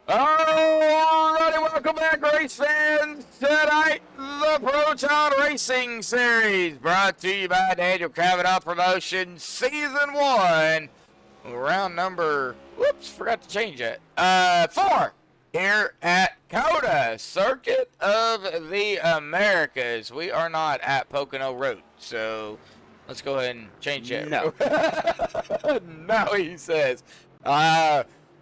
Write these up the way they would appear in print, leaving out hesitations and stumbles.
Alrighty, welcome back, race fans. Tonight, the Proton Racing Series, brought to you by Daniel Kavanagh Promotions, Season 1, round number, whoops, forgot to change it, 4, here at COTA, Circuit of the Americas. We are not at Pocono Road, so let's go ahead and change it. No. No, he says.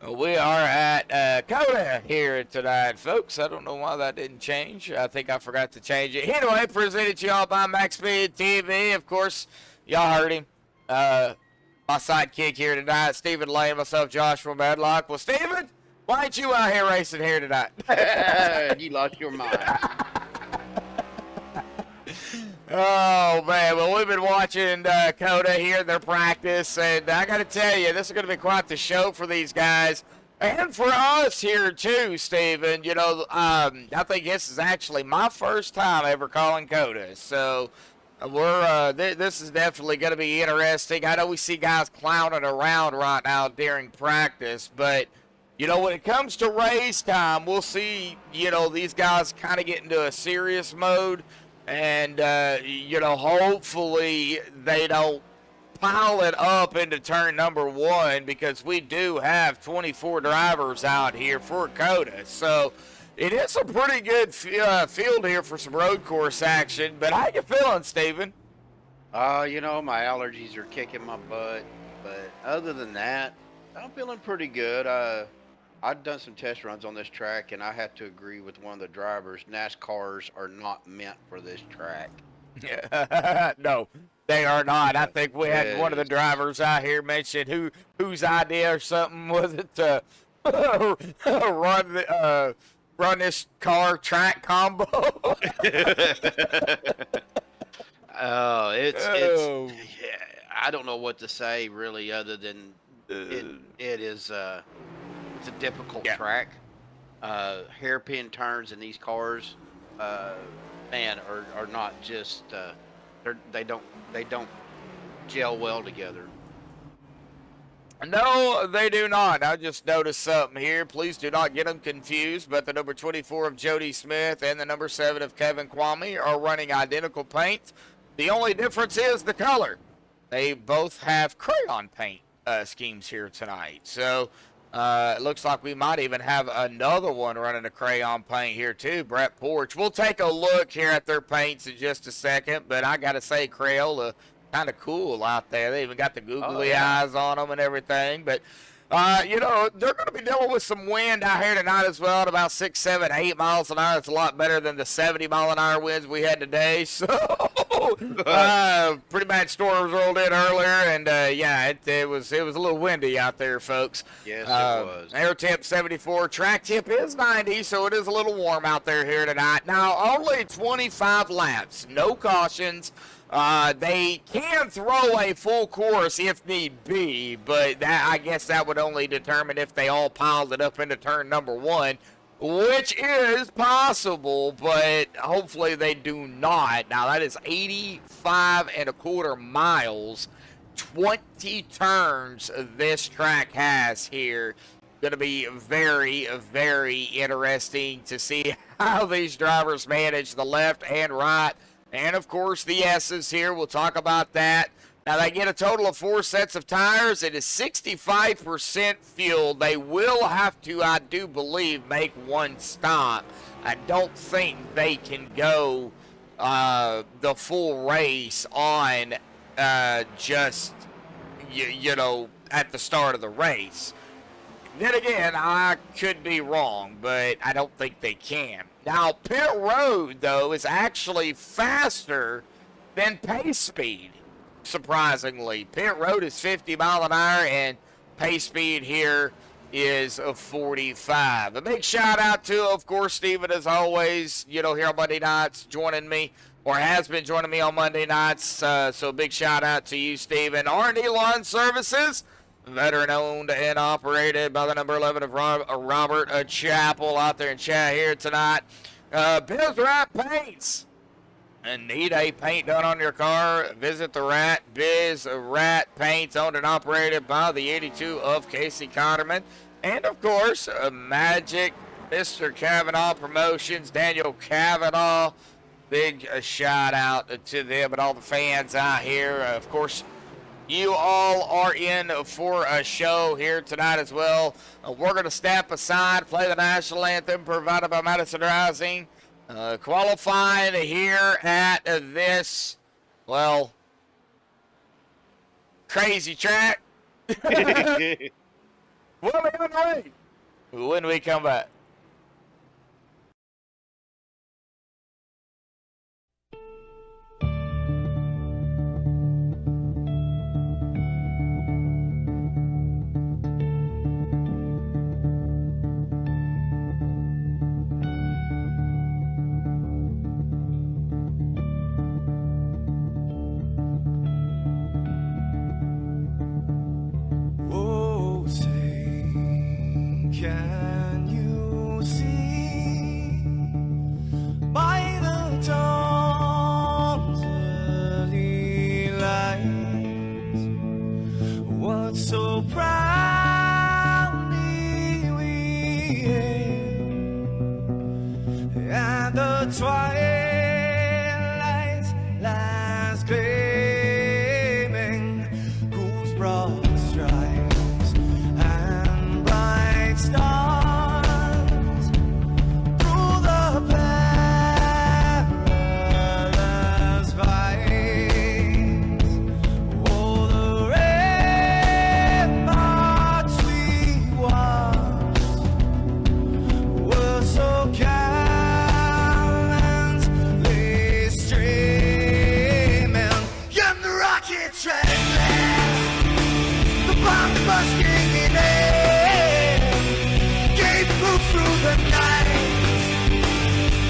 We are at COTA here tonight, folks. I don't know why that didn't change. I think I forgot to change it. Anyway, presented to y'all by MaxspeedTV. Of course, y'all heard him. My sidekick here tonight, Stephen Lane, myself, Joshua Medlock. Well, Stephen, why ain't you out here racing here tonight? You lost your mind. Oh, man. Well, we've been watching COTA here, their practice, and I got to tell you, this is going to be quite the show for these guys and for us here, too, Stephen. You know, I think this is actually my first time ever calling COTA, so we're this is definitely going to be interesting. I know we see guys clowning around right now during practice, but, you know, when it comes to race time, we'll see, you know, these guys kind of get into a serious mode. And, you know, hopefully they don't pile it up into turn number 1, because we do have 24 drivers out here for COTA. So it is a pretty good field here for some road course action. But how you feeling, Stephen? You know, my allergies are kicking my butt. But other than that, I'm feeling pretty good. I've done some test runs on this track, and I have to agree with one of the drivers. NASCARs are not meant for this track. No, they are not. I think we had one of the drivers out here mention whose idea or something was it to run this car track combo. Yeah, I don't know what to say really, other than it is. It's a difficult track. Hairpin turns in these cars, man, are not just they don't gel well together. No, they do not. I just noticed something here. Please do not get them confused, but the number 24 of Jody Smith and the number 7 of Kevin Kwame are running identical paint. The only difference is the color. They both have crayon paint schemes here tonight. So it looks like we might even have another one running a crayon paint here too, Brett Porch. We'll take a look here at their paints in just a second, but I got to say, Crayola, kind of cool out there. They even got the googly eyes on them and everything. But, you know, they're going to be dealing with some wind out here tonight as well at about 6, 7, 8 miles an hour. It's a lot better than the 70-mile-an-hour winds we had today. So, pretty bad storms rolled in earlier, and, yeah, it was a little windy out there, folks. Yes, it was. Air temp 74. Track temp is 90, so it is a little warm out there here tonight. Now, only 25 laps. No cautions. They can throw a full course if need be, but I guess that would only determine if they all piled it up into turn number 1, which is possible, but hopefully they do not. Now, that is 85.25 miles, 20 turns this track has here. Going to be very, very interesting to see how these drivers manage the left and right. And, of course, the S's here. We'll talk about that. Now, they get a total of 4 sets of tires. It is 65% fuel. They will have to, I do believe, make one stop. I don't think they can go the full race on just, you know, at the start of the race. Then again, I could be wrong, but I don't think they can. Now, pit road, though, is actually faster than pace speed, surprisingly. Pit road is 50 mile an hour, and pace speed here is a 45. A big shout out to, of course, Steven, as always, you know, here on Monday nights, joining me, or has been joining me on Monday nights. So a big shout out to you, Steven. R&D Lawn Services, veteran owned and operated by the number 11 of Robert Chappell out there in chat here tonight. Biz Rat Paints. And need a paint done on your car? Visit the Biz Rat Paints, owned and operated by the 82 of Casey Cotterman. And of course, Magic, Mr. Kavanagh Promotions, Daniel Kavanagh. Big shout out to them and all the fans out here. Of course, you all are in for a show here tonight as well. We're going to step aside, play the national anthem provided by Madison Rising. Qualifying here at this, well, crazy track. We'll be on the way when we come back. So proudly we hailed at the twilight's last gleaming, whose broad stripes and bright stars through the perilous fight. Oh, the were so gallantly streaming, and the rocket track, the bomb bursting in air, gave proof through the night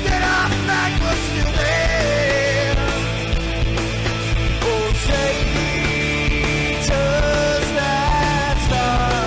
that our flag was still there. Oh, traitors that star-spangled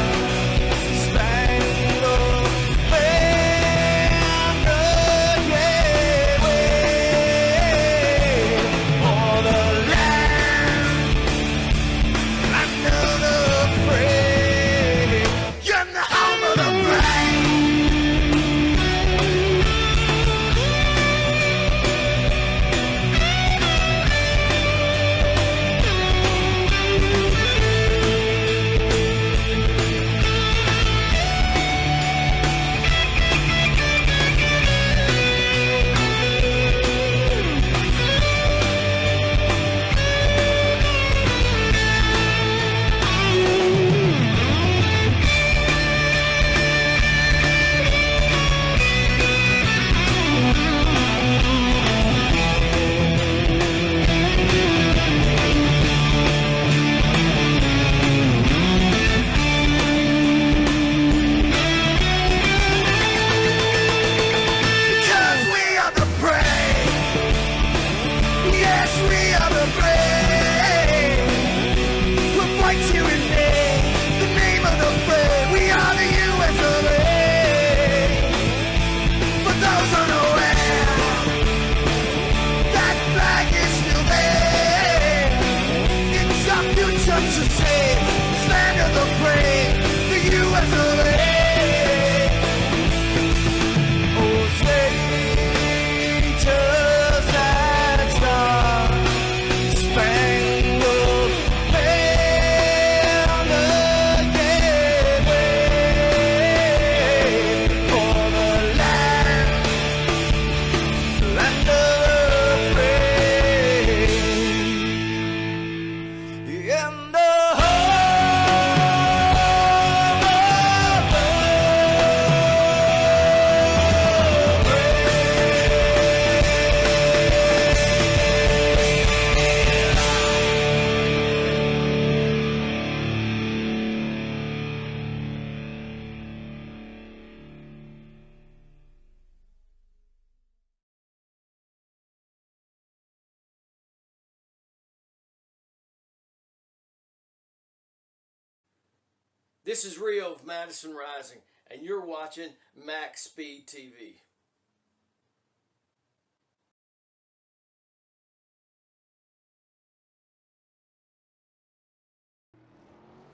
This is Rio of Madison Rising, and you're watching MaxspeedTV.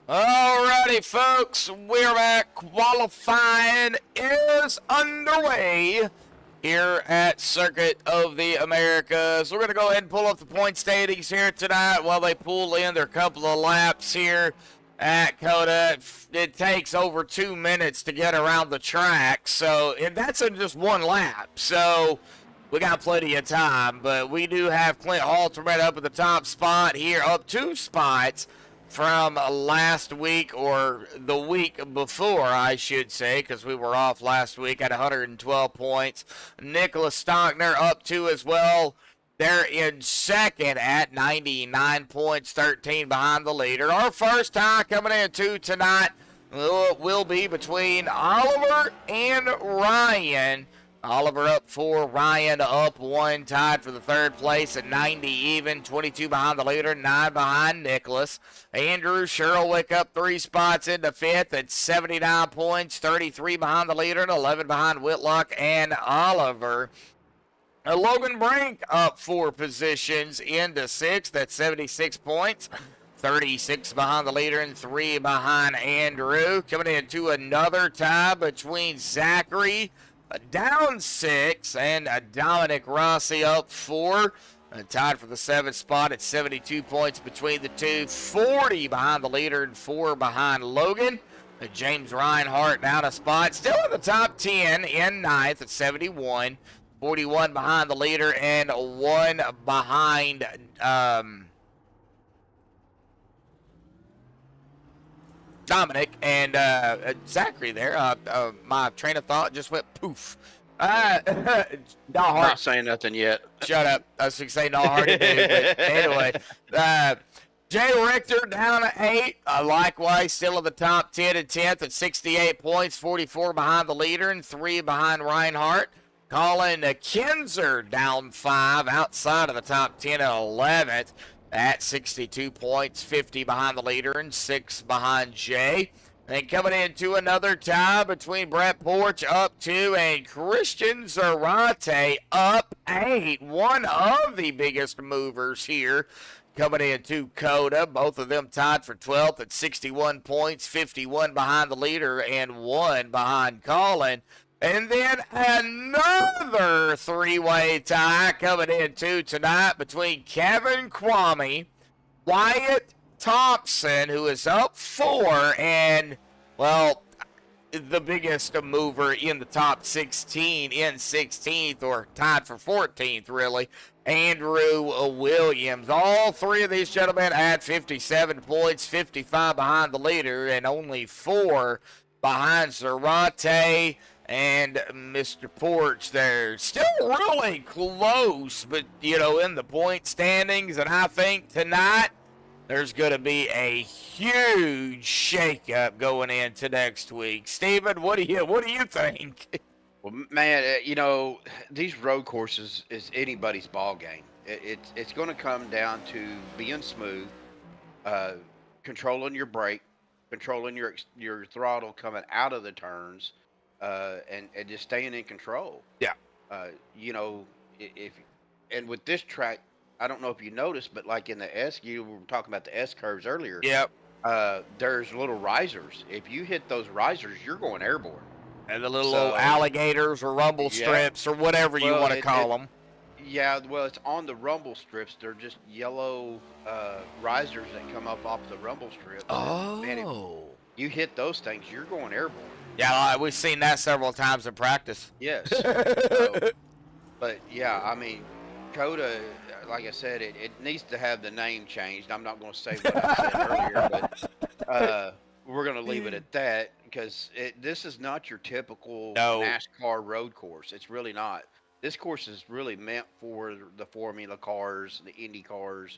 All right, Alrighty, folks, we're back. Qualifying is underway here at Circuit of the Americas. We're going to go ahead and pull up the point standings here tonight while they pull in their couple of laps here at COTA. It takes over 2 minutes to get around the track, so and that's in just one lap. So we got plenty of time, but we do have Clint Halterman up at the top spot here, up 2 spots from last week, or the week before, I should say, because we were off last week at 112 points. Nicholas Stockner up 2 as well. They're in second at 99 points, 13 behind the leader. Our first tie coming into tonight will be between Oliver and Ryan. Oliver up 4, Ryan up 1, tied for the third place at 90 even, 22 behind the leader, 9 behind Nicholas. Andrew Surowiec up 3 spots into 5th at 79 points, 33 behind the leader, and 11 behind Whitlock and Oliver. Logan Brink up 4 positions into 6th at 76 points, 36 behind the leader and 3 behind Andrew. Coming into another tie between Zachary down 6 and Dominic Rossi up 4. Tied for the 7th spot at 72 points between the two. 40 behind the leader and 4 behind Logan. James Reinhart down a spot. Still in the top 10 in 9th at 71. 41 behind the leader and 1 behind Dominic and Zachary there. My train of thought just went poof. Not saying nothing yet. Shut up. I was going to say not hard to do, but anyway. Jay Richter down at 8. Likewise, still in the top 10 and 10th at 68 points, 44 behind the leader and 3 behind Reinhardt. Colin Kinzer down 5, outside of the top 10 at 11th. At 62 points, 50 behind the leader and 6 behind Jay. And coming into another tie between Brett Porch up 2 and Christian Zarate up 8. One of the biggest movers here coming into COTA. Both of them tied for 12th at 61 points, 51 behind the leader and 1 behind Colin. And then another 3-way tie coming into tonight between Kevin Kwame, Wyatt Thompson, who is up 4, and, well, the biggest mover in the top 16 in 16th, or tied for 14th, really, Andrew Williams. All 3 of these gentlemen had 57 points, 55 behind the leader, and only 4 behind Zarate and Mr. Porch there. Still really close, but, you know, in the point standings, and I think tonight there's going to be a huge shakeup going into next week. Steven, what do you think? Well, man, you know, these road courses is anybody's ball game. It's going to come down to being smooth, controlling your brake, controlling your throttle coming out of the turns, and just staying in control. Yeah. You know, and with this track, I don't know if you noticed, but like in the S, you were talking about the S curves earlier. Yep. There's little risers. If you hit those risers, you're going airborne. And the little alligators or rumble strips or whatever you want to call them. Yeah, well, it's on the rumble strips. They're just yellow risers that come up off the rumble strips. Oh. Man, if you hit those things, you're going airborne. Yeah, we've seen that several times in practice. Yes. But, yeah, I mean, COTA, like I said, it needs to have the name changed. I'm not going to say what I said earlier, but we're going to leave it at that, because this is not your typical NASCAR road course. It's really not. This course is really meant for the Formula cars, the Indy cars.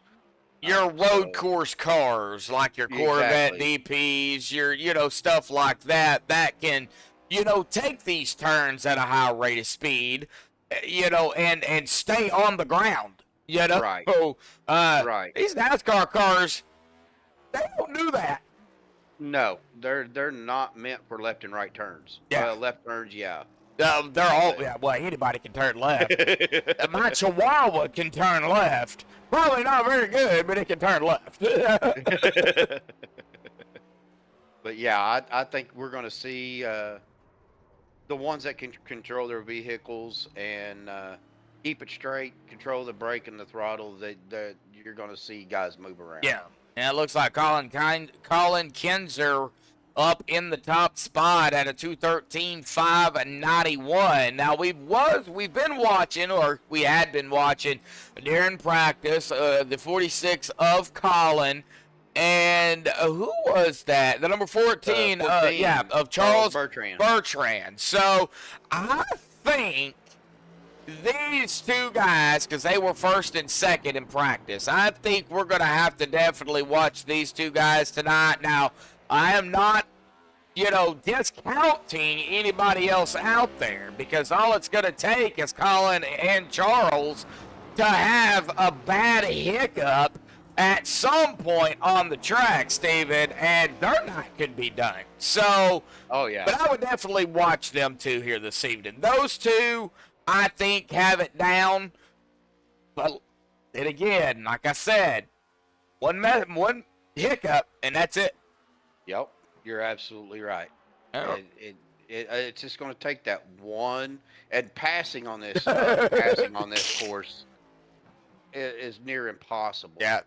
Your road course cars, like your Corvette DPs, your, stuff like that can, take these turns at a high rate of speed, and stay on the ground, Right. So, right. These NASCAR cars, they don't do that. No, they're not meant for left and right turns. Yeah. Left turns, yeah. They're all, well, anybody can turn left. My Chihuahua can turn left. Probably not very good, but it can turn left. But yeah, I think we're going to see the ones that can control their vehicles and keep it straight, control the brake and the throttle. That you're going to see guys move around. Yeah, and it looks like Colin Kinzer up in the top spot at a 2:13.591. Now we had been watching during practice the 46 of Colin. And who was that? The number 14, 14 of Charles Bertrand. So I think these two guys, because they were first and second in practice, I think we're going to have to definitely watch these two guys tonight. Now, I am not, discounting anybody else out there, because all it's going to take is Colin and Charles to have a bad hiccup at some point on the track, Steven, and their night could be done. So, oh yeah. But I would definitely watch them two here this evening. Those two, I think, have it down. But then again, like I said, one hiccup, and that's it. Yep, you're absolutely right. Oh. It's just going to take that one, and passing on this course is near impossible. Yeah.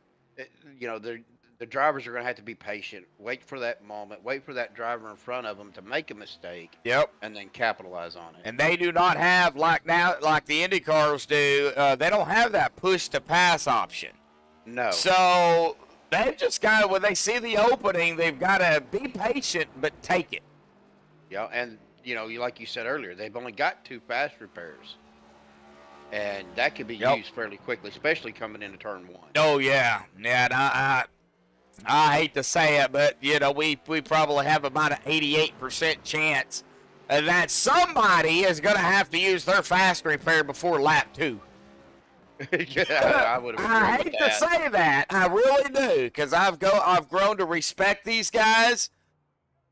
The drivers are going to have to be patient, wait for that moment, wait for that driver in front of them to make a mistake. Yep. And then capitalize on it. And they do not have, like the Indy cars do, they don't have that push to pass option. No. So they've just got to, when they see the opening, they've got to be patient, but take it. Yeah, and, like you said earlier, they've only got 2 fast repairs. And that could be used fairly quickly, especially coming into turn 1. Oh, yeah. Yeah, and I hate to say it, but, we probably have about an 88% chance that somebody is going to have to use their fast repair before lap 2. Yeah, I hate to say that. I really do, because I've grown to respect these guys,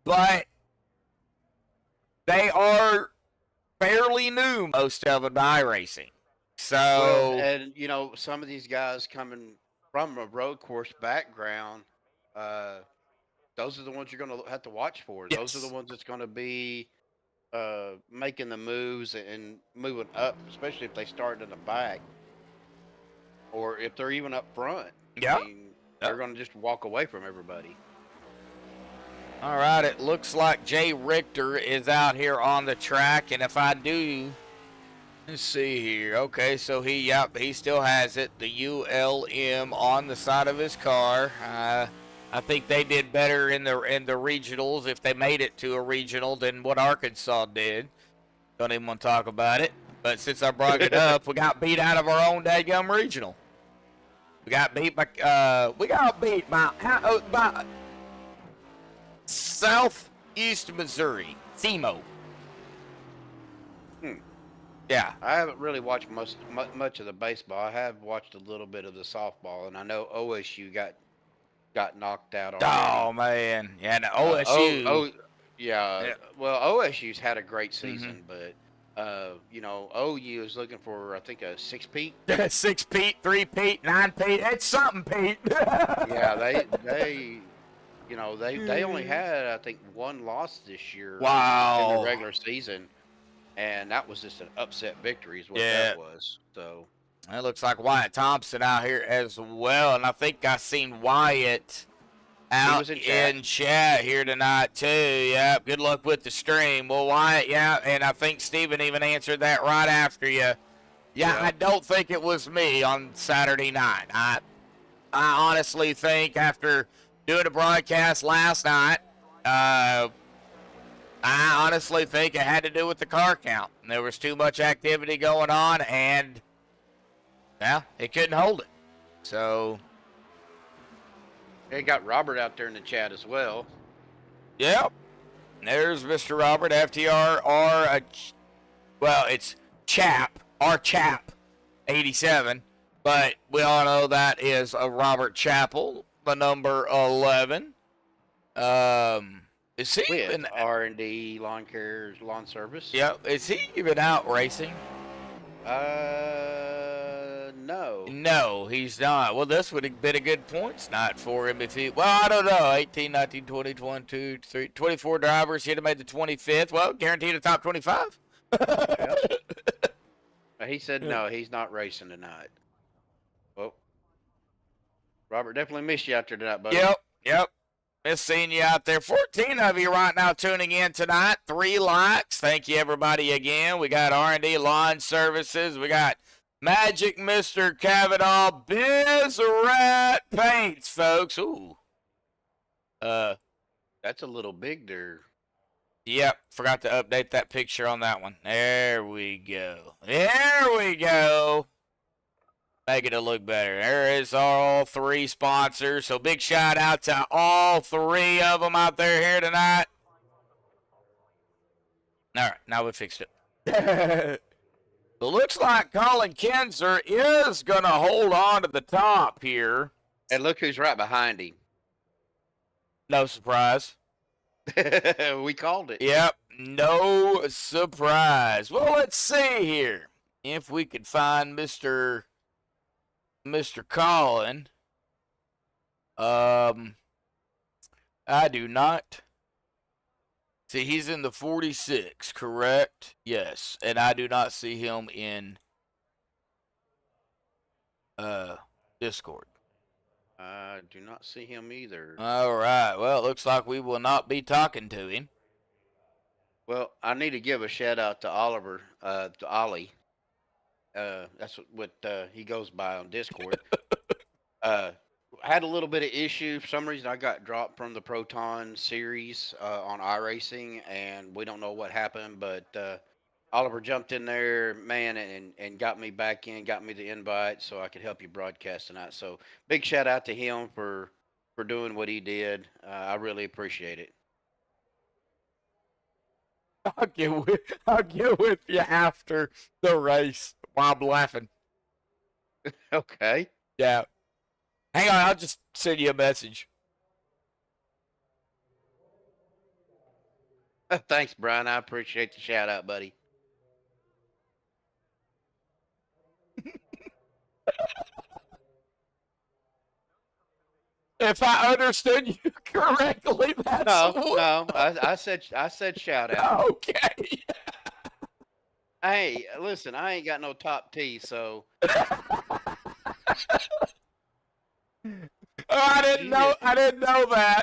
but they are fairly new, most of them, to iRacing. So, well, and some of these guys coming from a road course background, those are the ones you're going to have to watch for. Yes. Those are the ones that's going to be making the moves and moving up, especially if they start in the back or if they're even up front. Yeah, they're going to just walk away from everybody. All right, it looks like Jay Richter is out here on the track, and if I do. Let's see here. Okay, so he still has it. The ULM on the side of his car. I think they did better in the regionals, if they made it to a regional, than what Arkansas did. Don't even want to talk about it. But since I brought it up, we got beat out of our own dadgum regional. We got beat by Southeast Missouri, SEMO. Yeah, I haven't really watched much of the baseball. I have watched a little bit of the softball, and I know OSU got knocked out already. Oh man, yeah, no, OSU. Yeah. Well, OSU's had a great season, but OU is looking for, I think, a 6-peat. 6-peat, 3-peat, 9-peat. It's something, Pete. Yeah, they only had, I think, 1 loss this year. Wow. In the regular season. And that was just an upset victory is what that was. So it looks like Wyatt Thompson out here as well. And I think I seen Wyatt out in chat here tonight too. Yeah, good luck with the stream. Well, Wyatt, and I think Steven even answered that right after you. Yeah, I don't think it was me on Saturday night. I honestly think after doing a broadcast last night, I honestly think it had to do with the car count. There was too much activity going on, and it couldn't hold it. So, they got Robert out there in the chat as well. Yep. There's Mr. Robert, FTR, it's our chap, 87. But we all know that is a Robert Chappell, the number 11. Is he even R&D lawn care lawn service? Yeah, is he even out racing? No, No. No, he's not. Well, this would have been a good points night for him if he. Well, I don't know. 18, 19, 20, 22, 23, 24 drivers. He'd have made the 25th. Well, guaranteed a top 25. Yep. He said no, he's not racing tonight. Well, Robert, definitely miss you out there tonight, buddy. Yep. Miss seeing you out there. 14 of you right now tuning in tonight. 3 likes. Thank you, everybody, again. We got R&D Lawn Services. We got Magic Mr. Kavanagh. Biz Rat Paints, folks. Ooh. That's a little big there. Yep. Forgot to update that picture on that one. There we go. Making it look better. There is all 3 sponsors. So big shout out to all 3 of them out there here tonight. All right, now we fixed it. It looks like Colin Kinzer is going to hold on to the top here. And look who's right behind him. No surprise. We called it. Yep, no surprise. Well, let's see here. If we could find Mr. Colin. I do not. See, he's in the 46, correct? Yes, and I do not see him in Discord. I do not see him either. All right. Well, it looks like we will not be talking to him. Well, I need to give a shout out to Oliver, to Ollie. That's what he goes by on Discord. Had a little bit of issue. For some reason, I got dropped from the Proton series on iRacing, and we don't know what happened, but Oliver jumped in there, man, and got me back in, got me the invite so I could help you broadcast tonight. So big shout out to him for doing what he did. I really appreciate it. I'll get with you after the race while I'm laughing. Okay. Yeah. Hang on, I'll just send you a message. Thanks, Brian. I appreciate the shout out, buddy. If I understood you correctly, that's No. I said shout out. Okay. Hey, listen, I ain't got no top T, so. I didn't know that.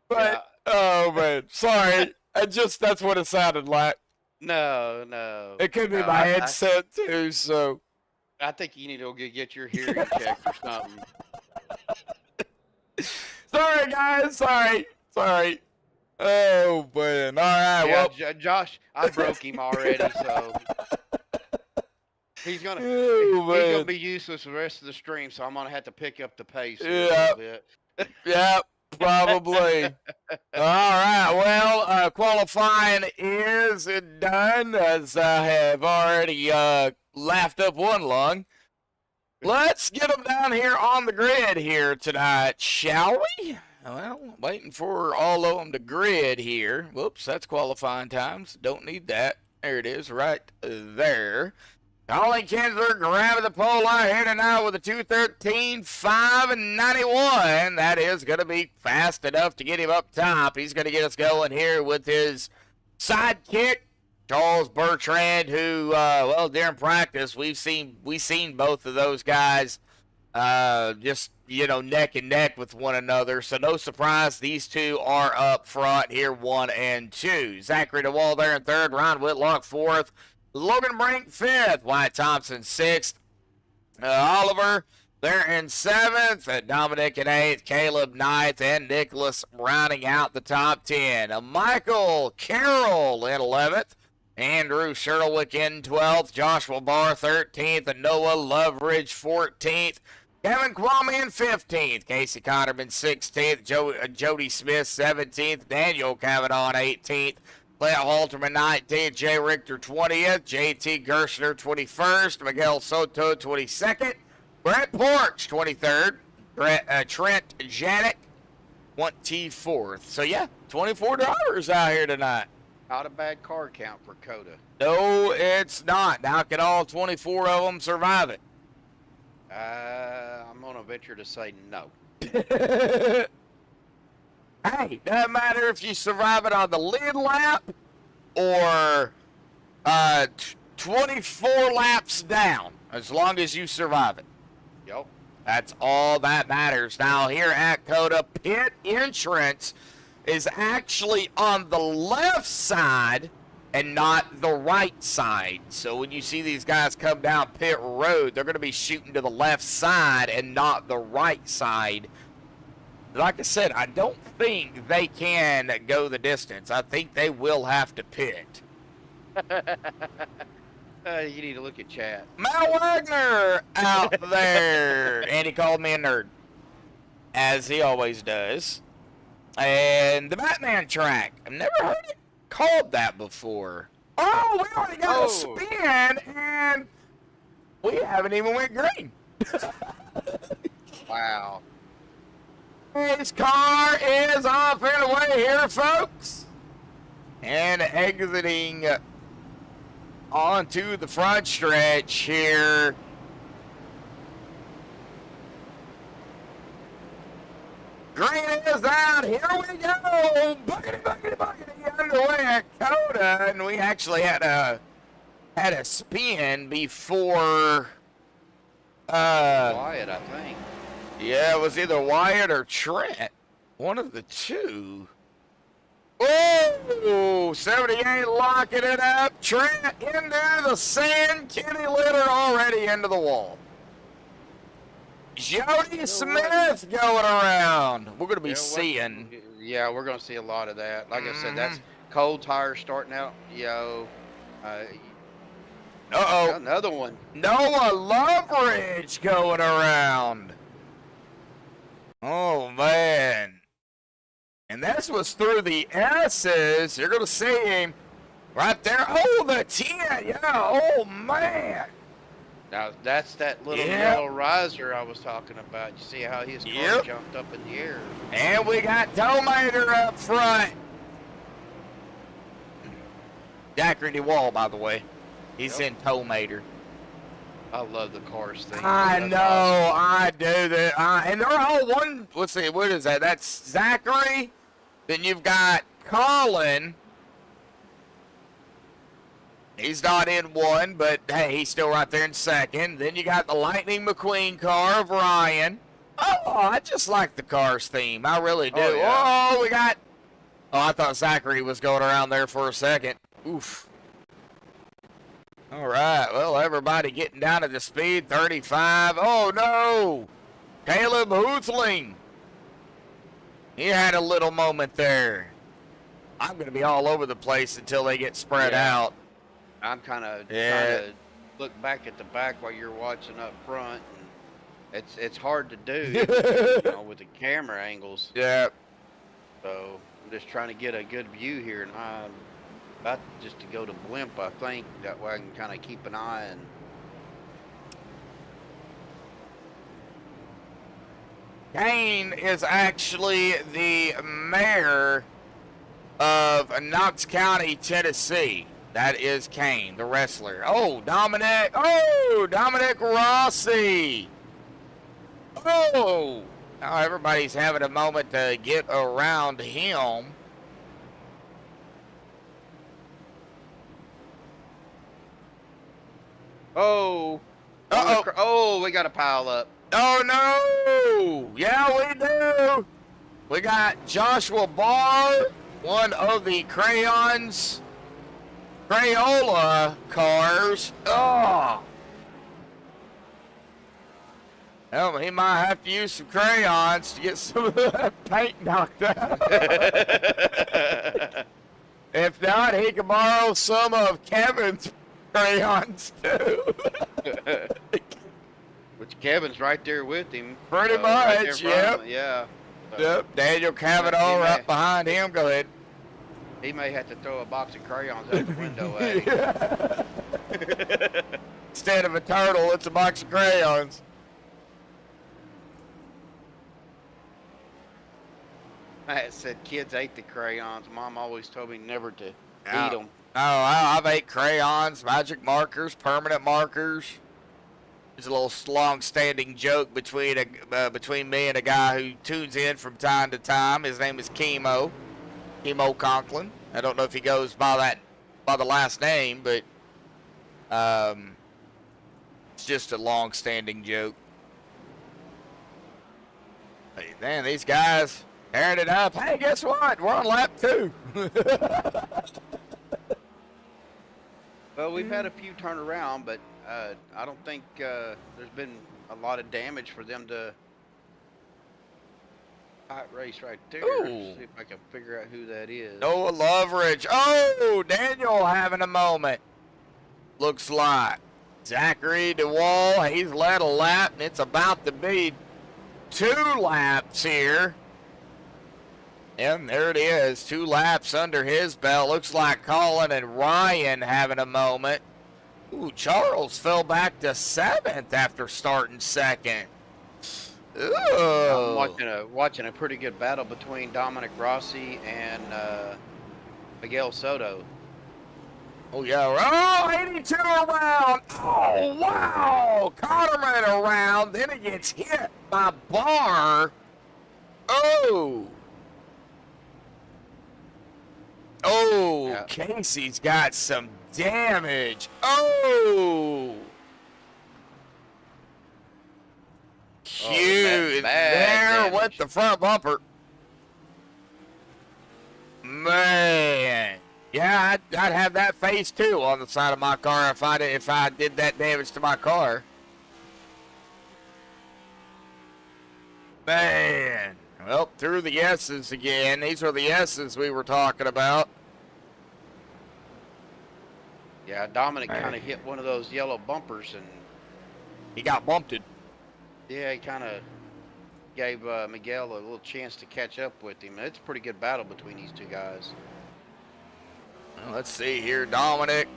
But Yeah. oh man, sorry. That's what it sounded like. No. It could be my headset too. So I think you need to go get your hearing checked or something. sorry, guys. Sorry. Oh man. All right. Yeah, Well, Josh, I broke him already, so he's gonna be useless the rest of the stream. So I'm gonna have to pick up the pace a little bit. Yep. Probably. All right. Well, qualifying is done, as I have already laughed up one lung. Let's get them down here on the grid here tonight, shall we? Well, waiting for all of them to grid here. Whoops, that's qualifying times. Don't need that. There it is, right there. Colin Kinzer grabbing the pole line here tonight with a 2:13.591. That is going to be fast enough to get him up top. He's going to get us going here with his sidekick, Charles Bertrand, who, well, during practice, we've seen both of those guys just, neck and neck with one another. So no surprise, these two are up front here, 1 and 2. Zachary DeWall there in third, Ryan Whitlock fourth, Logan Brink fifth, Wyatt Thompson sixth, Oliver there in seventh, Dominic in eighth, Caleb ninth, and Nicholas rounding out the top 10. Michael Carroll in 11th, Andrew Surowiec in 12th, Joshua Barr 13th, and Noah Loveridge 14th. Kevin Kwame in 15th, Casey Connerman 16th, Jody Smith 17th, Daniel Kavanagh 18th, Clint Halterman 19th, Jay Richter 20th, JT Gershner 21st, Miguel Soto 22nd, Brett Porch 23rd, Trent Janik 24th. So yeah, 24 drivers out here tonight. Not a bad car count for COTA. No, it's not. Now can all 24 of them survive it? I'm gonna venture to say no. Hey, doesn't matter if you survive it on the lead lap or 24 laps down, as long as you survive it. Yep. That's all that matters. Now, here at COTA, pit entrance is actually on the left side and not the right side. So when you see these guys come down pit road, they're going to be shooting to the left side and not the right side. Like I said, I don't think they can go the distance. I think they will have to pit. You need to look at chat. Matt Wagner out there. And he called me a nerd, as he always does. And the Batman track. I've never heard it called that before. Oh, we already got a spin, and we haven't even went green. Wow. His car is off and away here, folks. And exiting onto the front stretch here. Green is out. Here we go. Buckety, buckety, buckety. Underway at COTA. And we actually had a spin before. Wyatt, I think. Yeah, it was either Wyatt or Trent. One of the two. Oh, 78 locking it up. Trent into the sand. Kenny Litter already into the wall. Jody Smith going around. We're going to be seeing. Yeah, we're going to see a lot of that. Like I said, that's cold tires starting out. Uh-oh. Another one. Noah Loveridge going around. Oh, man. And this was through the S's. You're going to see him right there. Oh, the 10. Yeah, oh, man. Now, that's that little yellow riser I was talking about. You see how his car jumped up in the air. And we got Tomater up front. Zachary DeWall, by the way. He's in Tomater. I love the cars thing. I know, awesome. I do that. And they're all one. Let's see, what is that? That's Zachary. Then you've got Colin. He's not in one, but hey, he's still right there in second. Then you got the Lightning McQueen car of Ryan. Oh, I just like the Cars theme. I really do. Oh, we got. Oh, I thought Zachary was going around there for a second. Oof. All right, well, everybody getting down to the speed, 35. Oh, no. Caleb Huthling. He had a little moment there. I'm going to be all over the place until they get spread out. I'm kind of trying to look back at the back while you're watching up front. And it's hard to do, you know, with the camera angles. Yeah. So I'm just trying to get a good view here, and I'm about just to go to blimp, I think. That way I can kind of keep an eye. And Kane is actually the mayor of Knox County, Tennessee. That is Kane, the wrestler. Oh, Dominic. Oh, Dominic Rossi. Oh. Now everybody's having a moment to get around him. oh, oh, we got a pile up. Oh, no. Yeah, we do. We got Joshua Barr, one of the Crayola cars. Oh. Well, he might have to use some crayons to get some of that paint knocked out. If not, he can borrow some of Kevin's crayons, too. Which Kevin's right there with him. Pretty much, right yep. Yeah. So yep, Daniel Kavanagh right behind him. Go ahead. He may have to throw a box of crayons out the window, eh? Instead of a turtle, it's a box of crayons. I said kids ate the crayons. Mom always told me never to eat them. Oh, I've ate crayons, magic markers, permanent markers. There's a little long-standing joke between me and a guy who tunes in from time to time. His name is Chemo Conklin. I don't know if he goes by the last name, but it's just a long-standing joke. Hey, man, these guys tearing it up. Hey, guess what? We're on lap 2. Well, we've had a few turn around, but I don't think there's been a lot of damage for them to hot race right there. Ooh. See if I can figure out who that is. Noah Loveridge. Oh, Daniel having a moment. Looks like Zachary DeWall. He's led a lap, and it's about to be 2 laps here. And there it is, 2 laps under his belt. Looks like Colin and Ryan having a moment. Ooh, Charles fell back to 7th after starting 2nd. Ooh. I'm watching a pretty good battle between Dominic Rossi and Miguel Soto. Oh, yeah. Oh, 82 around. Oh, wow. Cotterman around. Then it gets hit by Barr. Oh. Oh, Yeah. Casey's got some damage. Oh. Cute. bad There damage. with the front bumper. Man. Yeah, I'd have that face too on the side of my car if I did that damage to my car. Man. Well, through the S's again. These are the S's we were talking about. Yeah, Dominic kind of hit one of those yellow bumpers, and He got bumped. yeah, he kind of gave Miguel a little chance to catch up with him. It's a pretty good battle between these two guys. Well, let's see here. Dominic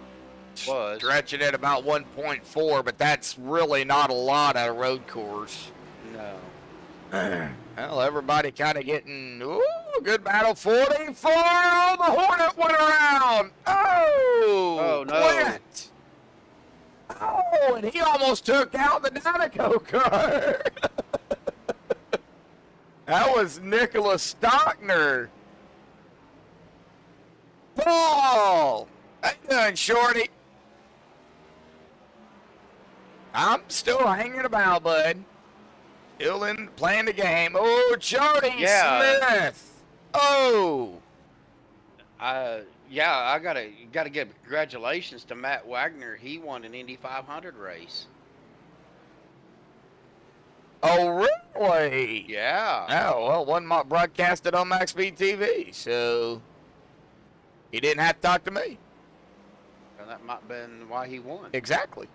Was. stretching at about 1.4, but that's really not a lot at a road course. No. Well, everybody kind of getting, ooh, good battle. 44, oh, the Hornet went around. Oh, Oh, no. Quit. Oh, and he almost took out the Danico car. That was Nicholas Stockner. Paul, how you doing, Shorty? I'm still hanging about, bud. Still in playing the game. Oh, Jody Yeah. Smith. Oh. Yeah, I gotta give congratulations to Matt Wagner. He won an Indy 500 race. Oh, really? Yeah. Oh, well, one broadcasted on MaxspeedTV, so he didn't have to talk to me. And that might have been why he won. Exactly.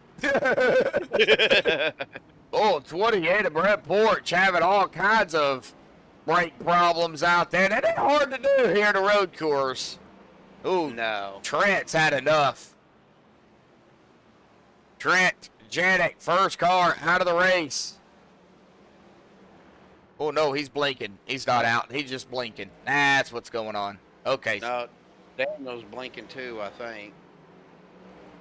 Oh, 28 of Brett Porch having all kinds of brake problems out there. That ain't hard to do here at a road course. Ooh, No. Trent's had enough. Trent Janik, first car out of the race. Oh, no, he's blinking. He's not out. He's just blinking. That's what's going on. Okay. No, Daniel's blinking too, I think.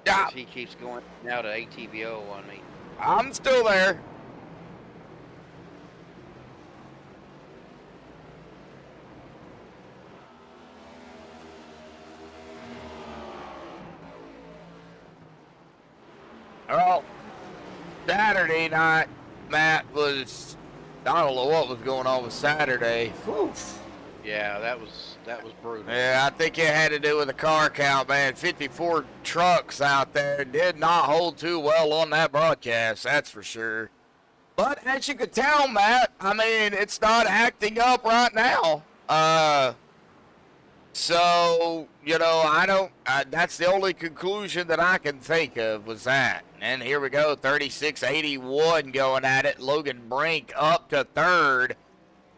Yeah, 'Cause he keeps going now to ATVO on me. I'm still there. Well, Saturday night, Matt was, I don't know what was going on with Saturday. Oof. Yeah, that was brutal. Yeah, I think it had to do with the car count, man. 54 trucks out there did not hold too well on that broadcast, that's for sure. But as you could tell, Matt, I mean, it's not acting up right now. So, you know, that's the only conclusion that I can think of was that. And here we go, 36-81 going at it. Logan Brink up to third.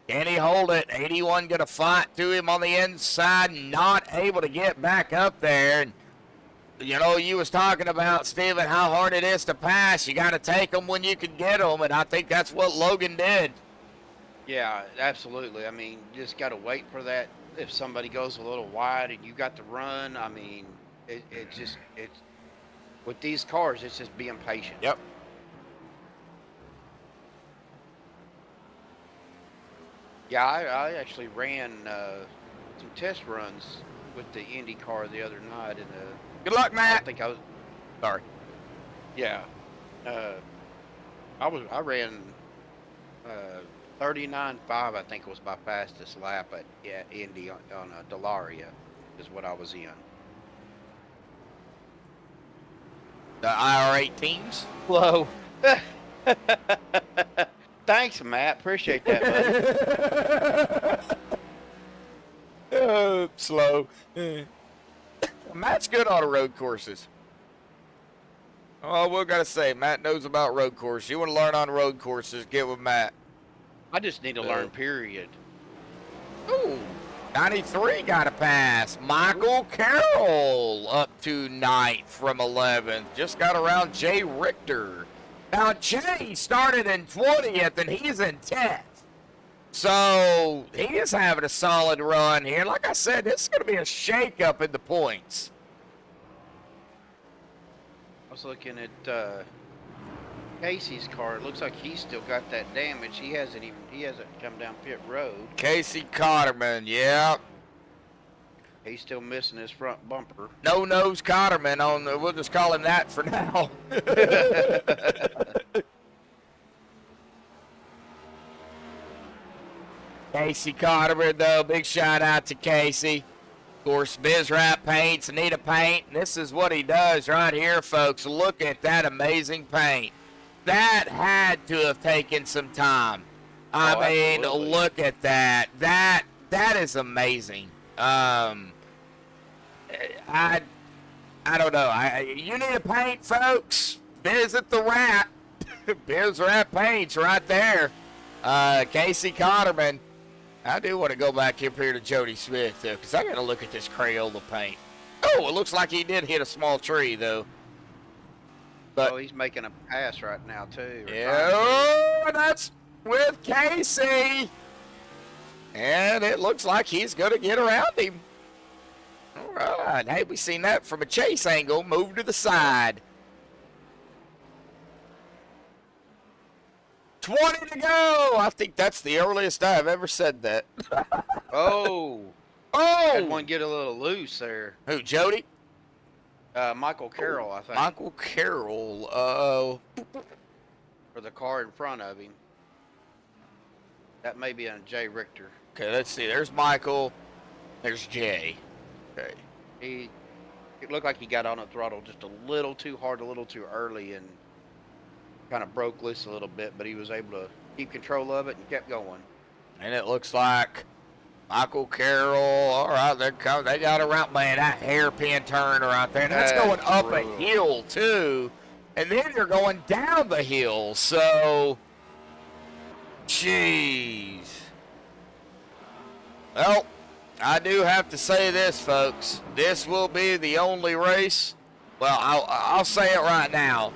Can he hold it? 81 going to fight to him on the inside, not able to get back up there. And, you know, you was talking about, Steven, how hard it is to pass. You got to take them when you can get them, and I think that's what Logan did. Yeah, absolutely. I mean, you just got to wait for that. If somebody goes a little wide and you got to run, I mean, it's with these cars, it's just being patient. Yep. Yeah, I actually ran some test runs with the Indy car the other night, and Good luck, I Matt. think I was. Sorry. Yeah, I ran 39.5. I think was my fastest lap at Indy on Delaria, is what I was in. The IR8 teams. Slow. Thanks, Matt. Appreciate that, buddy. Slow. Matt's good on the road courses. Oh, we gotta say, Matt knows about road courses. You want to learn on road courses, get with Matt. I just need to learn, period. Ooh, 93 got a pass. Michael Carroll up to 9th from 11th. Just got around Jay Richter. Now, Jay started in 20th, and he's in 10th. So, he is having a solid run here. Like I said, this is going to be a shake-up in the points. I was looking at Casey's car. It looks like he's still got that damage. He hasn't come down pit road. Casey Cotterman, yeah. He's still missing his front bumper. No nose Cotterman on the, we'll just call him that for now. Casey Cotterman, though, big shout out to Casey. Of course, Bizrap paints, Anita Paint, and this is what he does right here, folks. Look at that amazing paint. That had to have taken some time. I mean, absolutely. look at that. That is amazing. I don't know. You need a paint, folks. Visit the Rat. Bizrap Paints right there. Casey Cotterman. I do want to go back up here to Jody Smith, though, because I got to look at this Crayola paint. Oh, it looks like he did hit a small tree, though. But, he's making a pass right now, too. yeah, oh, that's with Casey. And it looks like he's going to get around him. All right. Hey, we seen that from a chase angle. Move to the side. 20 to go. I think that's the earliest I've ever said that. Oh. Oh. Had one get a little loose there. Who, Jody? Michael Carroll, I think. Michael Carroll. For the car in front of him. That may be on Jay Richter. Okay, let's see. There's Michael. There's Jay. Okay. It looked like he got on the throttle just a little too hard, a little too early, and kind of broke loose a little bit, but he was able to keep control of it and kept going. And it looks like Michael Carroll. All right, they got around, man, that hairpin turn right there. And that's going up a hill, too. And then you're going down the hill. So, jeez. Well, I do have to say this, folks. This will be the only race. Well, I'll say it right now.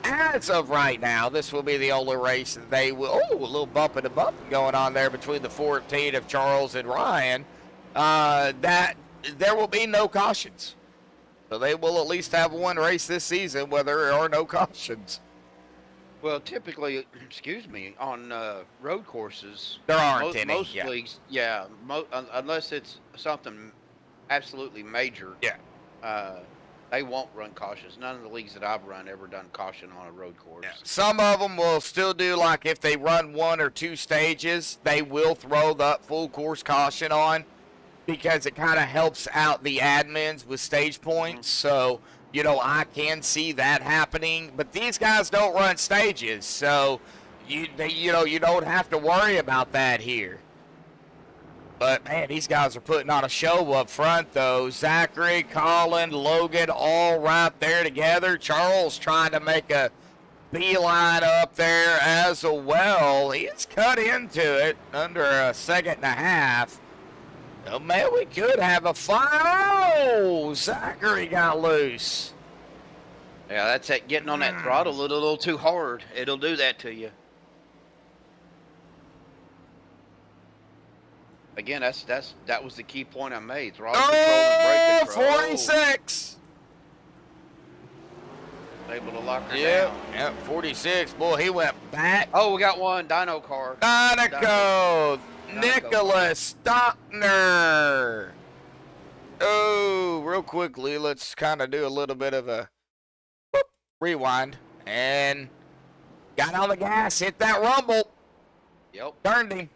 As of right now, this will be the only race that they will. Oh, a little bump in the bump going on there between the 14 of Charles and Ryan. That there will be no cautions. So they will at least have one race this season where there are no cautions. Well, typically, on road courses, There aren't any. Most leagues, yeah, unless it's something absolutely major. Yeah. They won't run cautions. None of the leagues that I've run ever done caution on a road course. Yeah. Some of them will still do, like if they run 1 or 2 stages, they will throw the full course caution on because it kind of helps out the admins with stage points. So, you know, I can see that happening. But these guys don't run stages, so you don't have to worry about that here. But, man, these guys are putting on a show up front, though. Zachary, Colin, Logan, all right there together. Charles trying to make a beeline up there as well. He's cut into it under a second and a half. Oh, man, we could have a final. Zachary got loose. Yeah, that's it. Getting on that throttle a little too hard. It'll do that to you. Again, that was the key point I made. Throttle control and brake control. 46. Able to lock her Yep, down. yep, 46. Boy, he went back. Oh, we got one. Dyno car. Dynaco. Nicholas Stockner. Oh, real quickly, let's kind of do a little bit of a rewind. And got on the gas, hit that rumble. Yep. Turned him.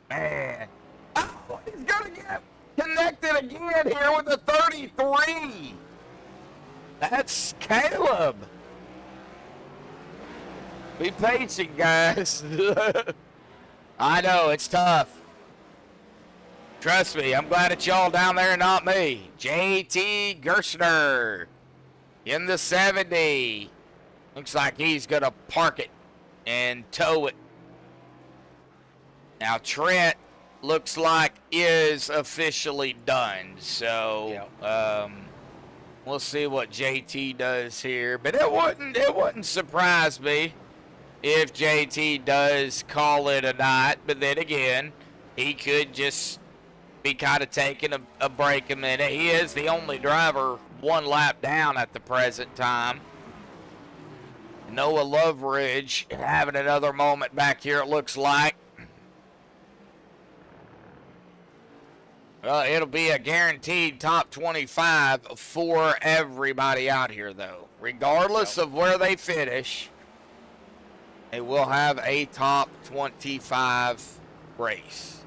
Man. Oh, he's going to get connected again here with the 33. That's Caleb. Be patient, guys. I know, it's tough. Trust me, I'm glad it's y'all down there and not me. JT Gerstner in the 70. Looks like he's going to park it and tow it. Now, Trent looks like is officially done. So, we'll see what JT does here. But it wouldn't surprise me if JT does call it a night. But then again, he could just be kind of taking a break a minute. He is the only driver one lap down at the present time. Noah Loveridge having another moment back here, it looks like. Well, it'll be a guaranteed top 25 for everybody out here, though. Regardless of where they finish, they will have a top 25 race.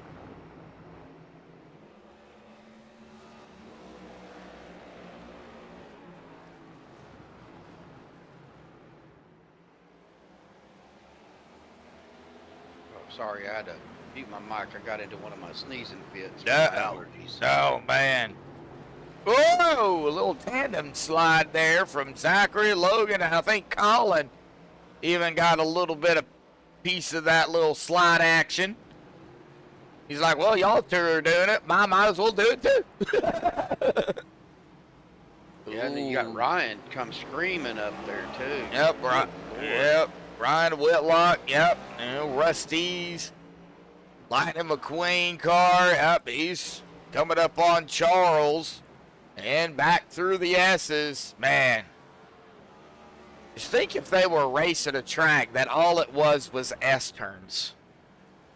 Sorry, I had to mute my mic. I got into one of my sneezing fits. Allergies. Oh, man. Whoa! A little tandem slide there from Zachary, Logan, and I think Colin even got a little bit of piece of that little slide action. He's like, well, y'all two are doing it. Might as well do it, too. Yeah, and then you got Ryan come screaming up there, too. Yep, right. Yep. Ryan Whitlock, yep, and Rusty's Lightning McQueen car, yep, he's coming up on Charles and back through the S's. Man, just think if they were racing a track that all it was S turns.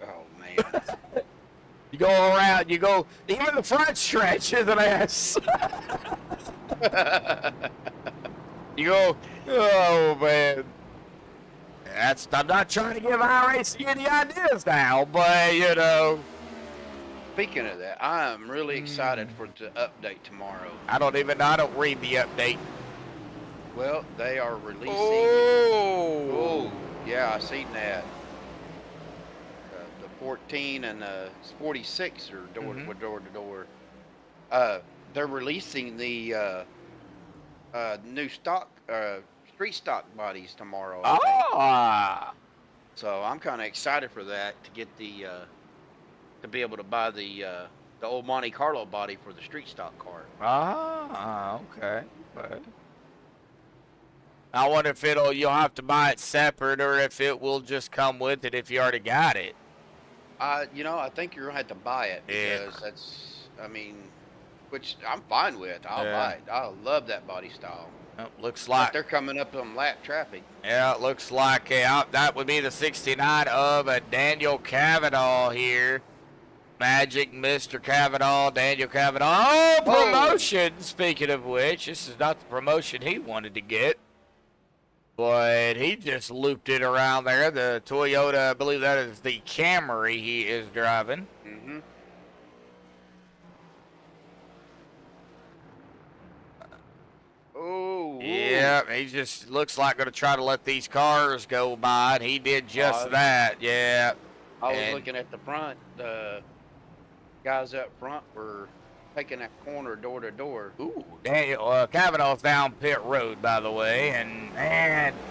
Oh, man. You go around, even the front stretch is an S. You go, oh, man. I'm not trying to give iRacing any ideas now, but, you know. Speaking of that, I am really excited for the update tomorrow. I don't read the update. Well, they are releasing. Oh, yeah, I seen that. The 14 and the 46 are door to door. They're releasing the new stock street stock bodies tomorrow. I think. So I'm kind of excited for that to get the to be able to buy the old Monte Carlo body for the street stock car. Okay. I wonder if you'll have to buy it separate or if it will just come with it if you already got it. I think you're gonna have to buy it because which I'm fine with. I'll buy it. I love that body style. Looks like they're coming up on lap traffic. Yeah, it looks like that would be the 69 of Daniel Kavanagh here. Magic Mr. Kavanagh, Daniel Kavanagh. Oh, promotion! Oh. Speaking of which, this is not the promotion he wanted to get. But he just looped it around there. The Toyota, I believe that is the Camry he is driving. Mm-hmm. Oh. Yeah, he just looks like going to try to let these cars go by, and he did just that. Yeah. I was looking at the front. The guys up front were taking that corner door to door. Ooh, Daniel Kavanagh's down pit road, by the way, and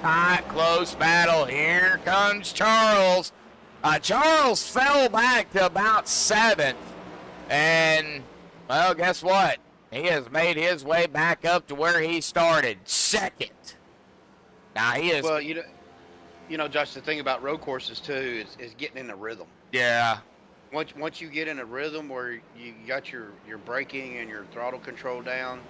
tight, close battle. Here comes Charles. Charles fell back to about 7th, and well, guess what? He has made his way back up to where he started, 2nd. Now he is. Well, you know, Josh. The thing about road courses too is getting in a rhythm. Yeah. Once you get in a rhythm where you got your braking and your throttle control down,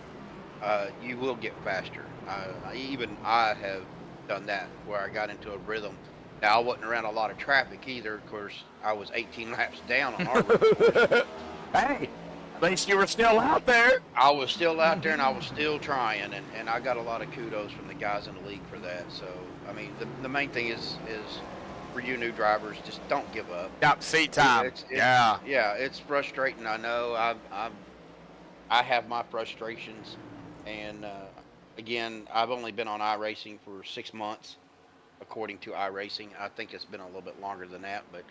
you will get faster. I have done that where I got into a rhythm. Now, I wasn't around a lot of traffic either. Of course, I was 18 laps down on our road. Hey, at least you were still out there. I was still out there, and I was still trying, and I got a lot of kudos from the guys in the league for that. So, I mean, the main thing is for you new drivers, just don't give up. Yep, seat time. Yeah, it's frustrating. I know. I have my frustrations, and again, I've only been on iRacing for 6 months, according to iRacing. I think it's been a little bit longer than that, but.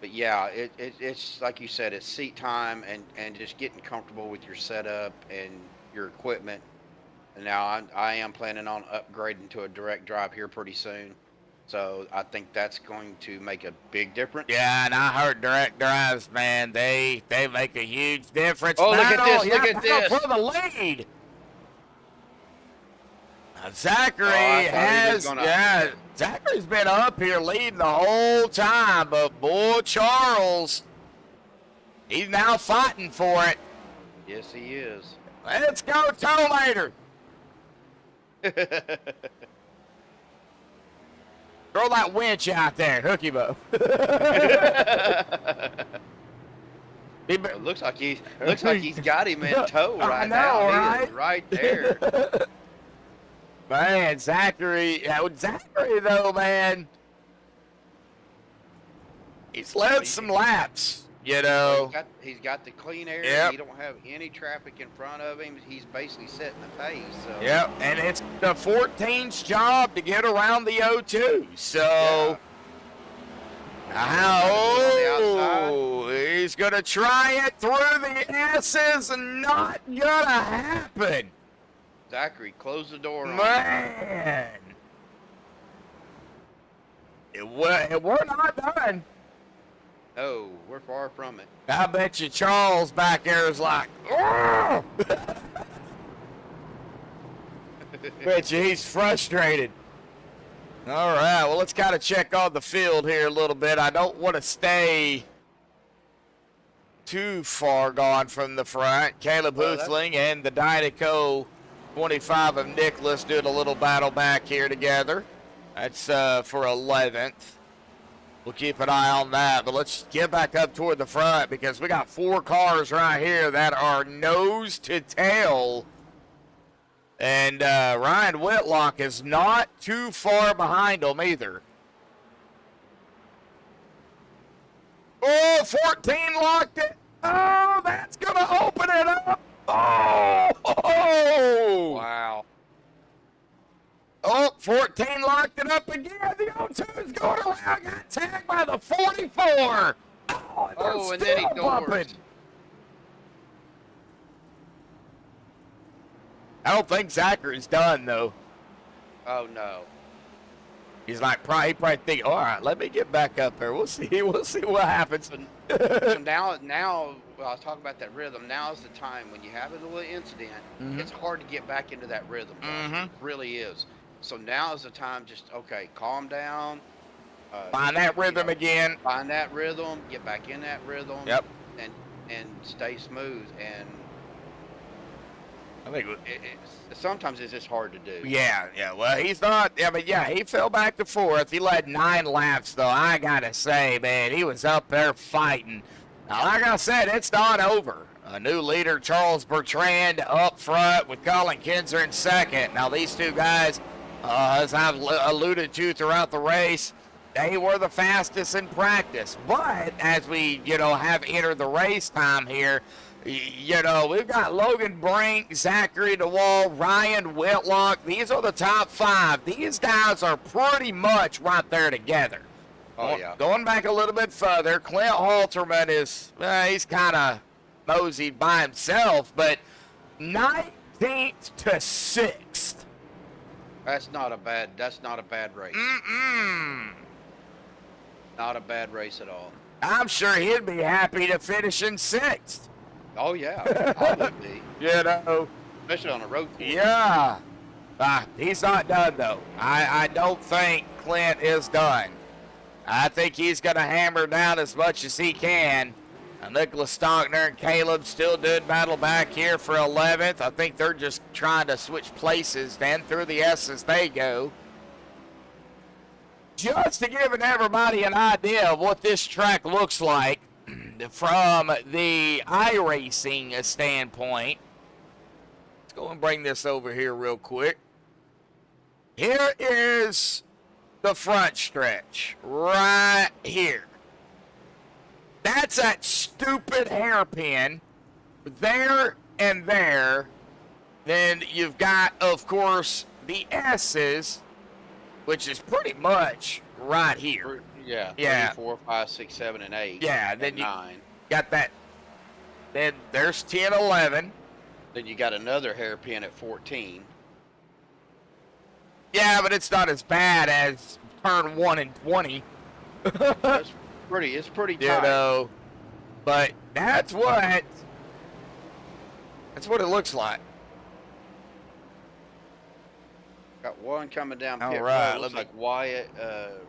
But yeah, it's like you said, it's seat time and just getting comfortable with your setup and your equipment. And now I am planning on upgrading to a direct drive here pretty soon. So I think that's going to make a big difference. Yeah, and I heard direct drives, man, they make a huge difference. Oh, look at this, look at this. For the lead. Zachary Zachary's been up here leading the whole time, but boy, Charles, he's now fighting for it. Yes, he is. Let's go, Tollator. Throw that winch out there, hook him up. It looks like he's got him in tow right now. Right? He is right there. Man, Zachary though, man, he's led some laps, you know. He's got the clean air. Yep. He don't have any traffic in front of him. He's basically setting the pace. So. Yep, and it's the 14's job to get around the O2. So, he's going to try it through the S's and not going to happen. Zachary, close the door on Man. We're not done. No, we're far from it. I bet you Charles back there is like, oh! Bet you he's frustrated. All right, well, let's kind of check on the field here a little bit. I don't want to stay too far gone from the front. Caleb Huthling and the Dynaco 25 of Nicholas doing a little battle back here together. That's for 11th. We'll keep an eye on that, but let's get back up toward the front because we got 4 cars right here that are nose to tail. And Ryan Whitlock is not too far behind them either. Oh, 14 locked it. Oh, that's going to open it up. Oh! Wow. Oh, 14 locked it up again. The O2 is going around. Got tagged by the 44. Oh, and then he bumping. I don't think Zachary's done, though. Oh, no. He's like, he probably think, all right, let me get back up there. We'll see what happens. So now, well, I was talking about that rhythm. Now is the time when you have a little incident. It's hard to get back into that rhythm. It really is. So now is the time. Just calm down. Find that rhythm again. Find that rhythm. Get back in that rhythm. Yep. And stay smooth. And I think sometimes it's just hard to do. Yeah. Well, he's not. I mean, he fell back to 4th. He led 9 laps, though. I gotta say, man, he was up there fighting. Now, like I said, it's not over. A new leader, Charles Bertrand, up front with Colin Kinzer in 2nd. Now, these 2 guys, as I've alluded to throughout the race, they were the fastest in practice. But as we, have entered the race time here, we've got Logan Brink, Zachary DeWall, Ryan Whitlock. These are the top 5. These guys are pretty much right there together. Oh, yeah. Going back a little bit further, Clint Halterman is, he's kind of moseyed by himself, but 19th to 6th. That's not a bad race. Not a bad race at all. I'm sure he'd be happy to finish in 6th. Oh, yeah. I would be. Especially on a road course. Yeah. He's not done, though. I don't think Clint is done. I think he's going to hammer down as much as he can. Nicholas Stockner and Caleb still doing battle back here for 11th. I think they're just trying to switch places then through the S as they go. just to give everybody an idea of what this track looks like from the iRacing standpoint. Let's go and bring this over here real quick. Here is the front stretch right here. That's that stupid hairpin there and there. Then you've got, of course, the S's, which is pretty much right here. Yeah. Yeah. 3, 4, 5, 6, 7, and 8. Yeah. Then you 9. got that. Then there's 10, 11. Then you got another hairpin at 14. Yeah, but it's not as bad as turn 1 and 20. It's pretty tight. You know, but that's what it looks like. Got one coming down All pit right, road. Looks like Wyatt,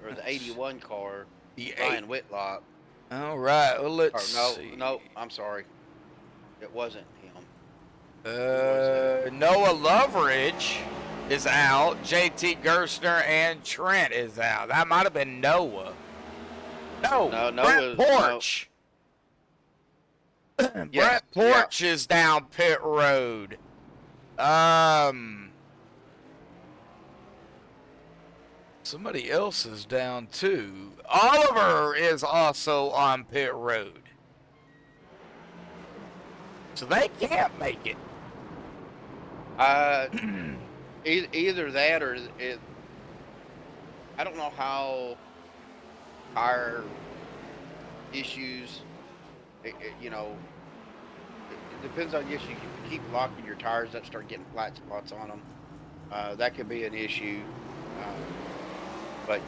or the 81 car, The Ryan Whitlock. All right, well, let's see. No, I'm sorry. It wasn't him. Noah Loveridge is out. JT Gerstner and Trent is out. That might have been Noah. No, Brett Porch. Yes, Brett Porch is down pit road. Somebody else is down too. Oliver is also on pit road. So they can't make it. Either that or I don't know how tire issues. You know, it depends on if you keep locking your tires up, start getting flat spots on them. That could be an issue. But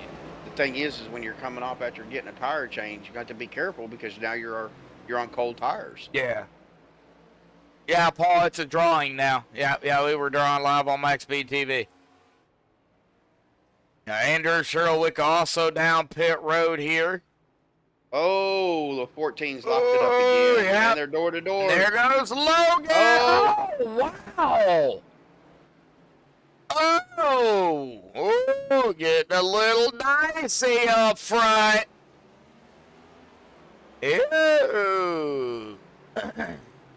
the thing is when you're coming off after getting a tire change, you got to be careful because now you're on cold tires. Yeah. Yeah, Paul, it's a drawing now. Yeah, we were drawing live on MaxspeedTV. Now, Andrew Surowiec also down pit road here. Oh, the 14's locked it up again. Yeah. And they're door to door. There goes Logan. Oh. Wow. Oh, getting a little dicey up front. Ew.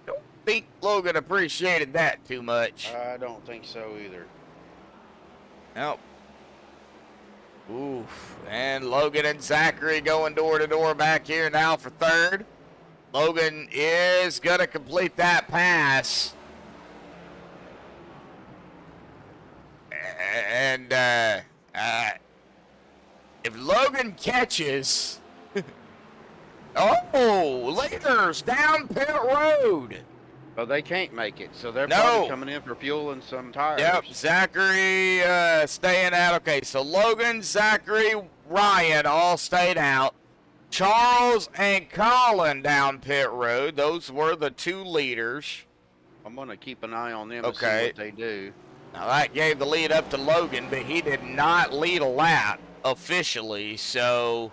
Don't think Logan appreciated that too much. I don't think so either. Nope. Oof. And Logan and Zachary going door to door back here now for third. Logan is going to complete that pass. And if Logan catches, leaders down pit road. Well, they can't make it, so they're probably coming in for fuel and some tires. Yep, Zachary staying out. Okay, so Logan, Zachary, Ryan all stayed out. Charles and Colin down pit road. Those were the two leaders. I'm going to keep an eye on them and see what they do. Now, that gave the lead up to Logan, but he did not lead a lap officially, so...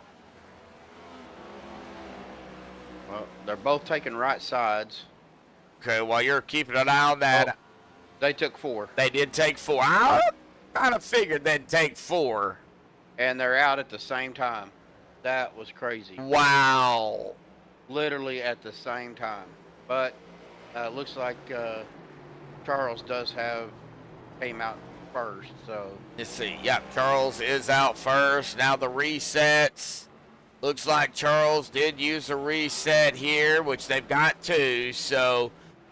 Well, they're both taking right sides. Okay, while you're keeping an eye on that... Oh, they took 4. They did take 4. I kind of figured they'd take 4. And they're out at the same time. That was crazy. Wow. Literally at the same time. But looks like Charles came out first, so... Let's see. Yep, Charles is out first. Now the resets. Looks like Charles did use a reset here, which they've got 2, so...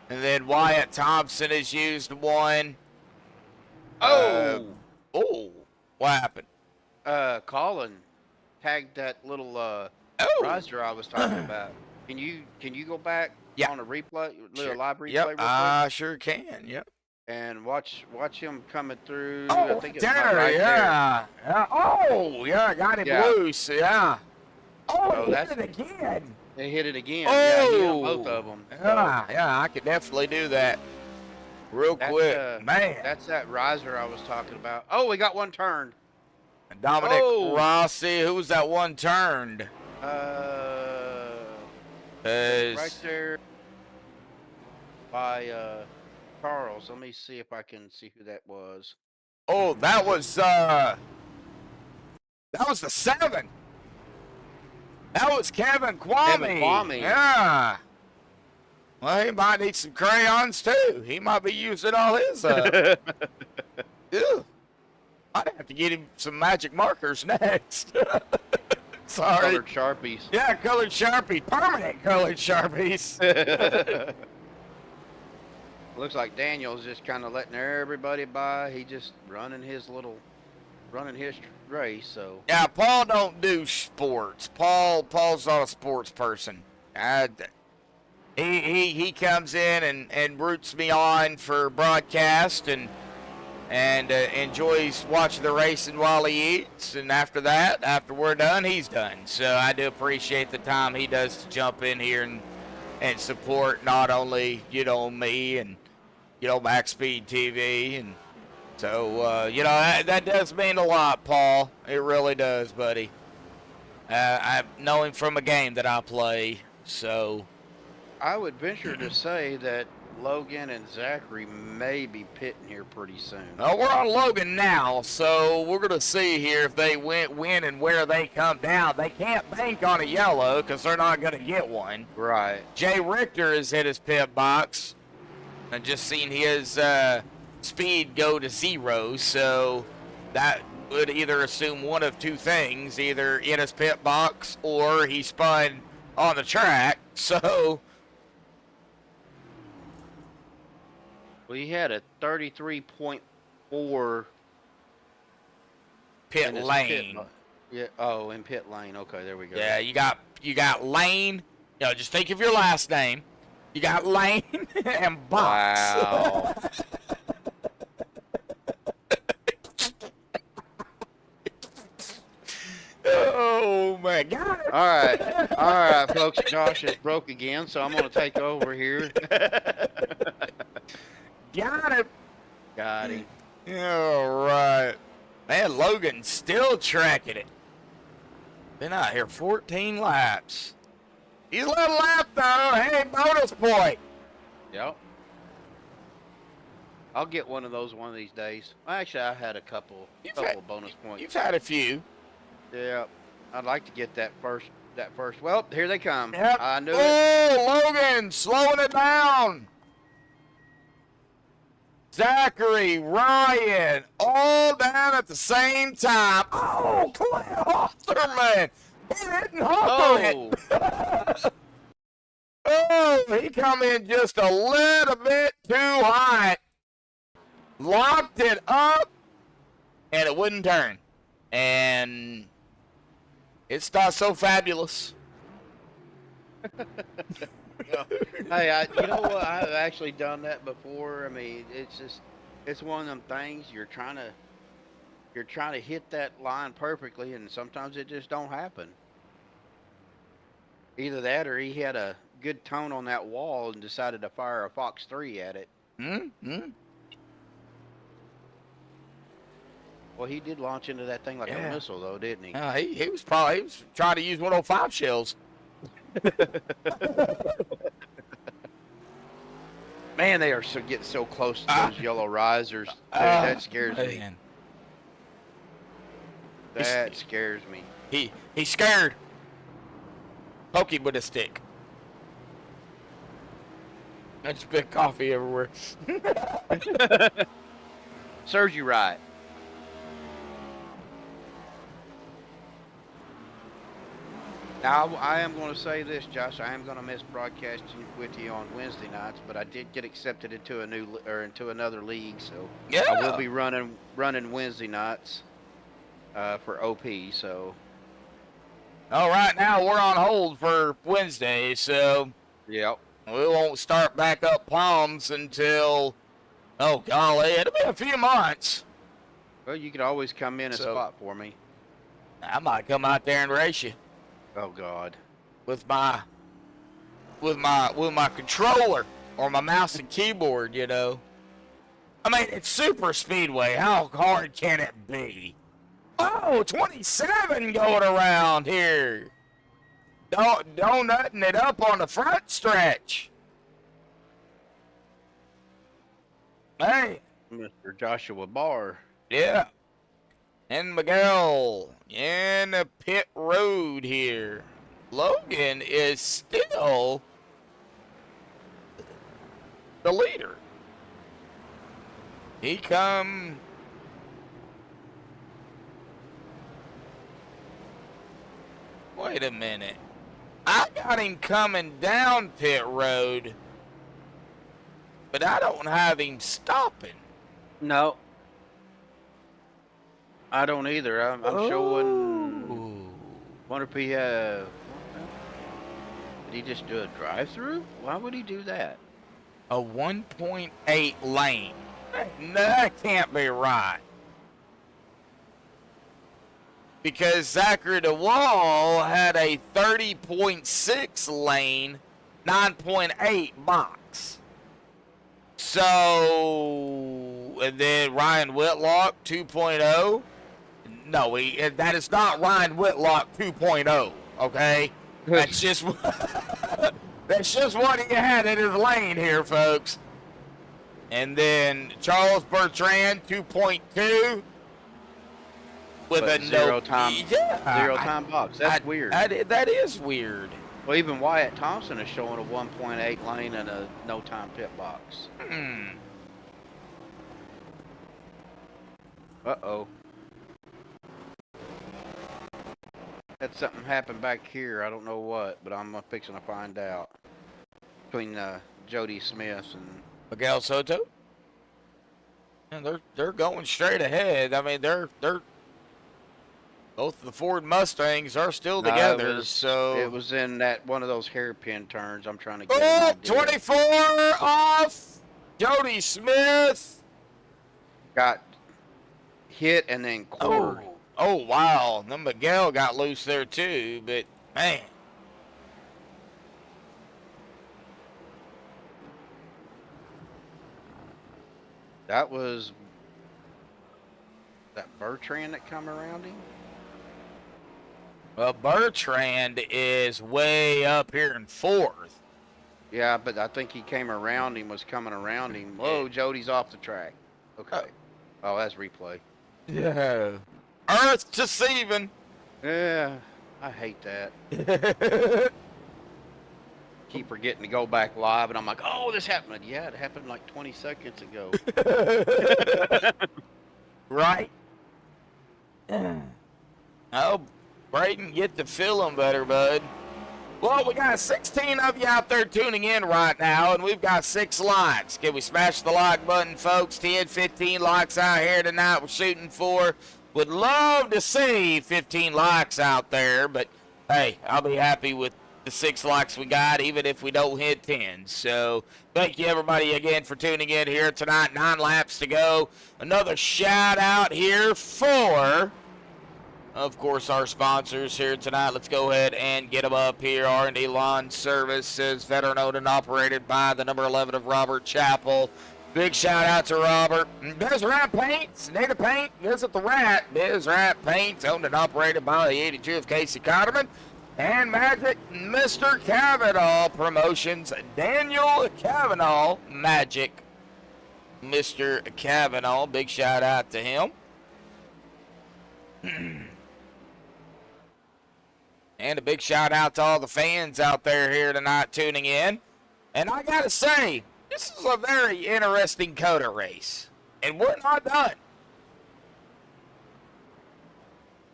And then Wyatt Thompson has used 1. Oh! What happened? Colin tagged that little riser I was talking about. Can you go back on a replay, little live replay? Yep, real quick? I sure can. Yep. And watch him coming through. Oh, I think it's there, right yeah. Oh, yeah, got him loose. Yeah. Oh, he hit it again. They hit it again. Oh, yeah, he hit both of them. Yeah, I could definitely do that real quick. Man. That's that riser I was talking about. Oh, we got one turned. Dominic Rossi, who's that one turned? Right there by Charles. Let me see if I can see who that was. Oh, that was That was the 7. That was Kevin Kwame. Kevin Kwame. Yeah. Well, he might need some crayons too. He might be using all his up. Ew. I'd have to get him some magic markers next. Sorry. Colored Sharpies. Yeah, colored Sharpie. Permanent colored Sharpies. Looks like Daniel's just kind of letting everybody by. He just running his race. So Yeah, Paul don't do sports. Paul's not a sports person. He comes in and roots me on for broadcast and enjoys watching the racing while he eats. And after we're done, he's done. So I do appreciate the time he does to jump in here and support not only, me and, MaxspeedTV. And so, that does mean a lot, Paul. It really does, buddy. I know him from a game that I play, so. I would venture to say that Logan and Zachary may be pitting here pretty soon. Well, we're on Logan now, so we're going to see here if they win and where they come down. They can't bank on a yellow because they're not going to get one. Right. Jay Richter has hit his pit box. I just seen his speed go to 0, so that would either assume one of two things, either in his pit box or he spun on the track, so. Well, he had a 33.4 pit lane. Yeah. Oh, in pit lane. Okay, there we go. Yeah, you got lane. Just think of your last name. You got lane and box. Wow. Oh my God. All right, folks. Josh is broke again, so I'm going to take over here. Got it. Got him. All right. Man, Logan's still tracking it. Been out here 14 laps. He's a little lap though. Hey, bonus point. Yep. I'll get one of those one of these days. Actually, I had a couple bonus points. You've had a few. Yeah. I'd like to get that first. Well, here they come. Yep. I knew it. Oh, Logan slowing it down. Zachary, Ryan, all down at the same time. Oh, Clay Hawthorne. He didn't hawk it. Oh, he come in just a little bit too hot. Locked it up, and it wouldn't turn. And it's not so fabulous. Hey, you know what? I've actually done that before. I mean, it's one of them things you're trying to hit that line perfectly, and sometimes it just don't happen. Either that, or he had a good tone on that wall and decided to fire a Fox 3 at it. Well, he did launch into that thing like a missile, though, didn't he? He was trying to use 105 shells. Man, they are getting so close to those yellow risers. Dude, that scares me. That scares me. He's scared. Poke him with a stick. I just spit coffee everywhere. Serves you right. Now, I am going to say this, Josh. I am going to miss broadcasting with you on Wednesday nights, but I did get accepted into into another league, so yeah. I will be running Wednesday nights for OP. So, all right, now we're on hold for Wednesday, so yep, we won't start back up Palms until golly, it'll be a few months. Well, you could always come in and spot for me. I might come out there and race you. Oh God. With my controller or my mouse and keyboard, I mean, it's super speedway. How hard can it be? Oh, 27 going around here. Donutting it up on the front stretch. Hey. Mr. Joshua Barr. Yeah. And Miguel in the pit road here. Logan is still the leader. He come. Wait a minute. I got him coming down pit road, but I don't have him stopping. No. I don't either. I'm showing. Ooh. Wonder if he did he just do a drive-through? Why would he do that? A 1.8 lane. No, that can't be right. Because Zachary DeWall had a 30.6 lane, 9.8 box. So, and then Ryan Whitlock 2.0. No, that is not Ryan Whitlock 2.0. Okay, that's just that's just what he had in his lane here, folks. And then Charles Bertrand 2.2 with a zero time box. That's weird. That is weird. Well, even Wyatt Thompson is showing a 1.8 lane and a no time pit box. Uh-oh. Had something happen back here. I don't know what, but I'm fixing to find out. Between Jody Smith and Miguel Soto. And they're going straight ahead. I mean, they're both the Ford Mustangs are still together. It was in that one of those hairpin turns. I'm trying to get 24 off. Jody Smith got hit and then quartered. Oh, wow. Then Miguel got loose there, too. But, man. That was that Bertrand that come around him? Well, Bertrand is way up here in fourth. Yeah, but I think he came around him, was coming around him. Whoa, Jody's off the track. Okay. Oh, that's replay. Yeah. Earth deceiving. Yeah, I hate that. Keep forgetting to go back live, and I'm like, oh, this happened. Yeah, it happened like 20 seconds ago. Right. Oh, Braden, get to feeling better, bud. Well, we got 16 of you out there tuning in right now, and we've got 6 likes. Can we smash the like button, folks? 10, 15 likes out here tonight we're shooting for. Would love to see 15 likes out there, but, hey, I'll be happy with the 6 likes we got, even if we don't hit 10. So, thank you, everybody, again, for tuning in here tonight. 9 laps to go. Another shout-out here for, of course, our sponsors here tonight. Let's go ahead and get them up here. R&D Lawn Services, veteran-owned and operated by the number 11 of Robert Chappell. Big shout-out to Robert. Biz Rat Paints, need a paint, visit the Rat. Biz Rat Paints, owned and operated by the 82 of Casey Cotterman. And Magic Mr. Kavanagh Promotions, Daniel Kavanagh, Magic Mr. Kavanagh. Big shout-out to him. And a big shout out to all the fans out there here tonight tuning in. And I gotta say, this is a very interesting COTA race. And we're not done.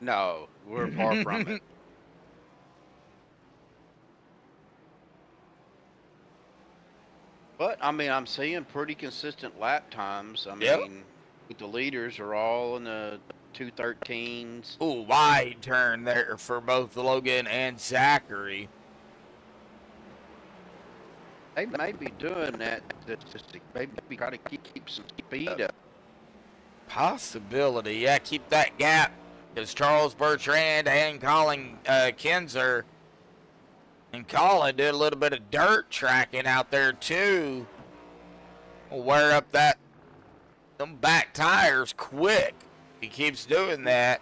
No, we're far from it. But, I mean, I'm seeing pretty consistent lap times. I mean, the leaders are all in the 213s. Ooh, wide turn there for both Logan and Zachary. They may be doing that just to maybe try to keep some speed up. Possibility, yeah, keep that gap. Because Charles Bertrand and Colin Kinzer and Colin did a little bit of dirt tracking out there too. We'll wear up them back tires quick. He keeps doing that.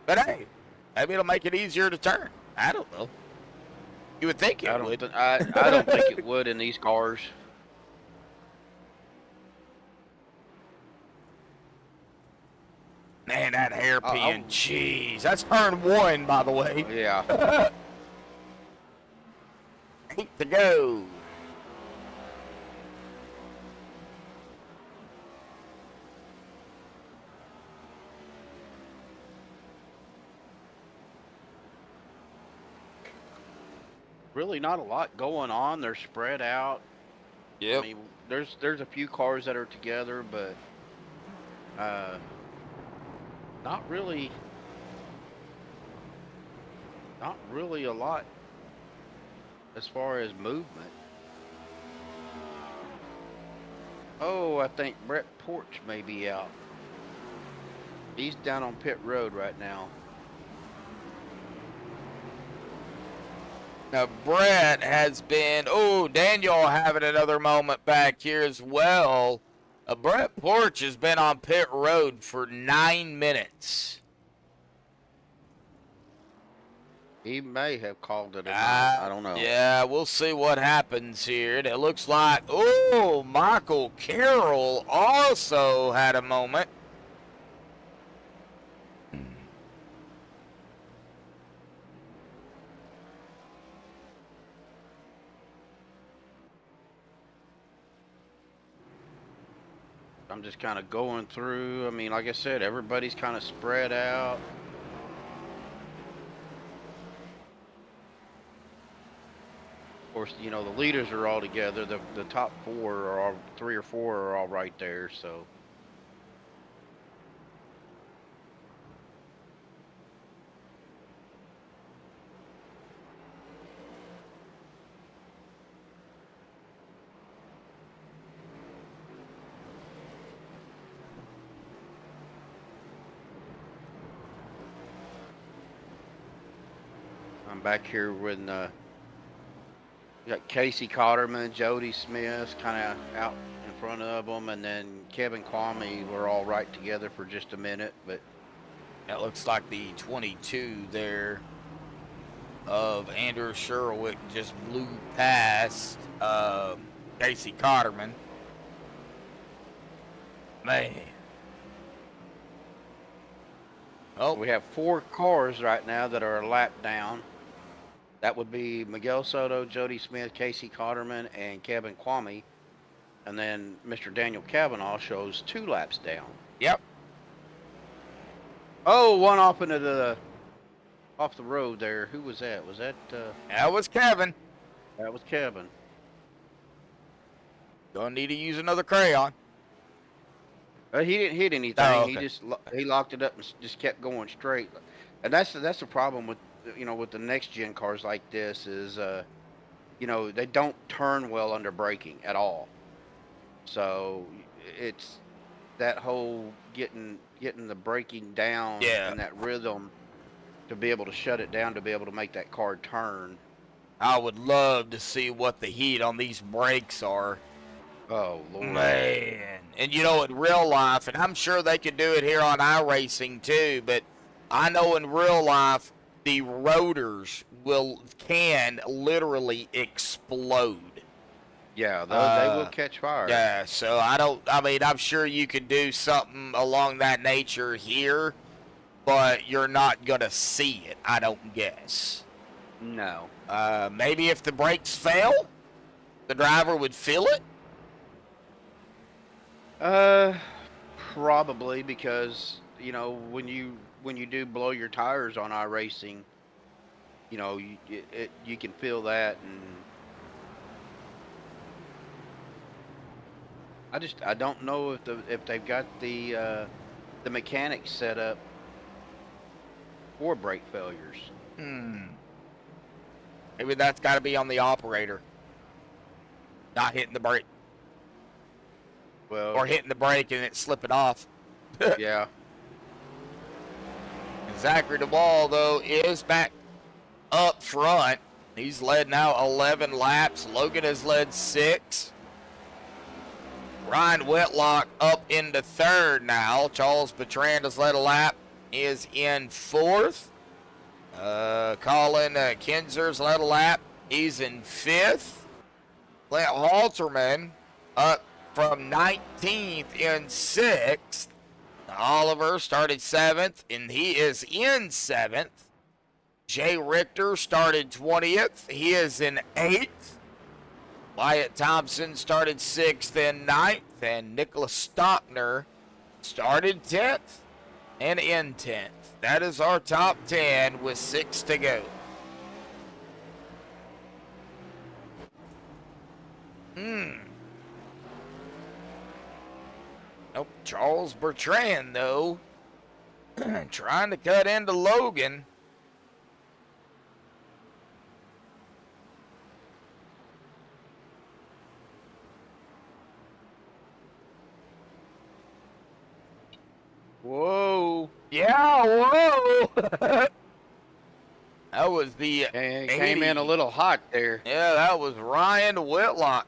But hey, maybe it'll make it easier to turn. I don't know. You would think it would. I don't think it would in these cars. Man, that hairpin. Jeez. That's turn 1, by the way. Yeah. 8 to go. Really not a lot going on. They're spread out. Yep. I mean, there's a few cars that are together, but not really a lot as far as movement. Oh, I think Brett Porch may be out. He's down on pit road right now. Now, Brett has been, Daniel having another moment back here as well. Brett Porch has been on pit road for 9 minutes. He may have called it a night. I don't know. Yeah, we'll see what happens here. It looks like, Michael Carroll also had a moment. I'm just kind of going through. I mean, like I said, everybody's kind of spread out. Of course, you know, the leaders are all together. The top 4 are all, 3 or 4 are all right there. So. I'm back here with we got Casey Cotterman, Jody Smith kind of out in front of them, and then Kevin Kwame were all right together for just a minute. But that looks like the 22 there of Andrew Surowiec just blew past Casey Cotterman. Man. Oh, we have 4 cars right now that are a lap down. That would be Miguel Soto, Jody Smith, Casey Cotterman, and Kevin Kwame. And then Mr. Daniel Kavanagh shows 2 laps down. Yep. Oh, one off into off the road there. Who was that? Was that? That was Kevin. That was Kevin. Gonna need to use another crayon. He didn't hit anything. Oh, okay. He locked it up and just kept going straight. And that's the problem with with the next gen cars like this is they don't turn well under braking at all. So it's that whole getting the braking down and that rhythm to be able to shut it down to be able to make that car turn. I would love to see what the heat on these brakes are. Oh, Lord. Man. And in real life, and I'm sure they could do it here on iRacing too, but I know in real life, the rotors can literally explode. Yeah, they will catch fire. Yeah, so I'm sure you could do something along that nature here, but you're not going to see it, I don't guess. No. Maybe if the brakes fail, the driver would feel it? Probably because, when you do blow your tires on iRacing, you can feel that, and I don't know if they've got the mechanics set up for brake failures. Maybe that's got to be on the operator. Not hitting the brake. Well, or hitting the brake and it slipping off. Yeah. Zachary DeWall, though, is back up front. He's led now 11 laps. Logan has led 6. Ryan Whitlock up into 3rd now. Charles Bertrand has led a lap. He is in 4th. Colin Kinzer's led a lap. He's in 5th. Clint Halterman up from 19th in 6th. Oliver started 7th, and he is in 7th. Jay Richter started 20th. He is in 8th. Wyatt Thompson started 6th and 9th. And Nicholas Stockner started 10th and in 10th. That is our top 10 with 6 to go. Nope, Charles Bertrand, though, trying to cut into Logan. Whoa. Yeah, whoa. That was the And came in a little hot there. Yeah, that was Ryan Whitlock.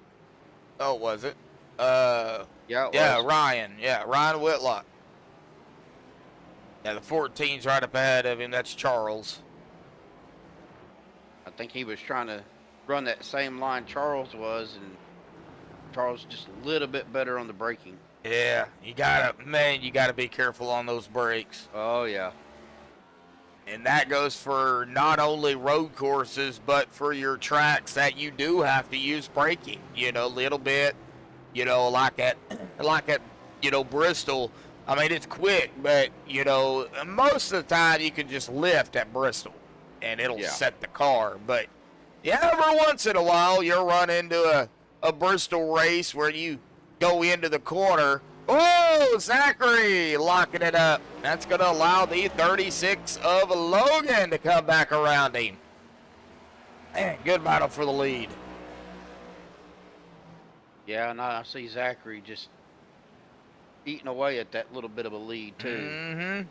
Oh, was it? Yeah, it was. Ryan. Yeah, Ryan Whitlock. Yeah, the 14's right up ahead of him. That's Charles. I think he was trying to run that same line Charles was, and Charles just a little bit better on the braking. Yeah, you gotta be careful on those brakes. Oh, yeah. And that goes for not only road courses, but for your tracks that you do have to use braking, a little bit, like at, Bristol. I mean, it's quick, but, most of the time you can just lift at Bristol and it'll set the car. But, every once in a while you'll run into a Bristol race where you go into the corner. Oh, Zachary locking it up. That's going to allow the 36 of Logan to come back around him. Man, good battle for the lead. Yeah, and I see Zachary just eating away at that little bit of a lead, too. Mm-hmm.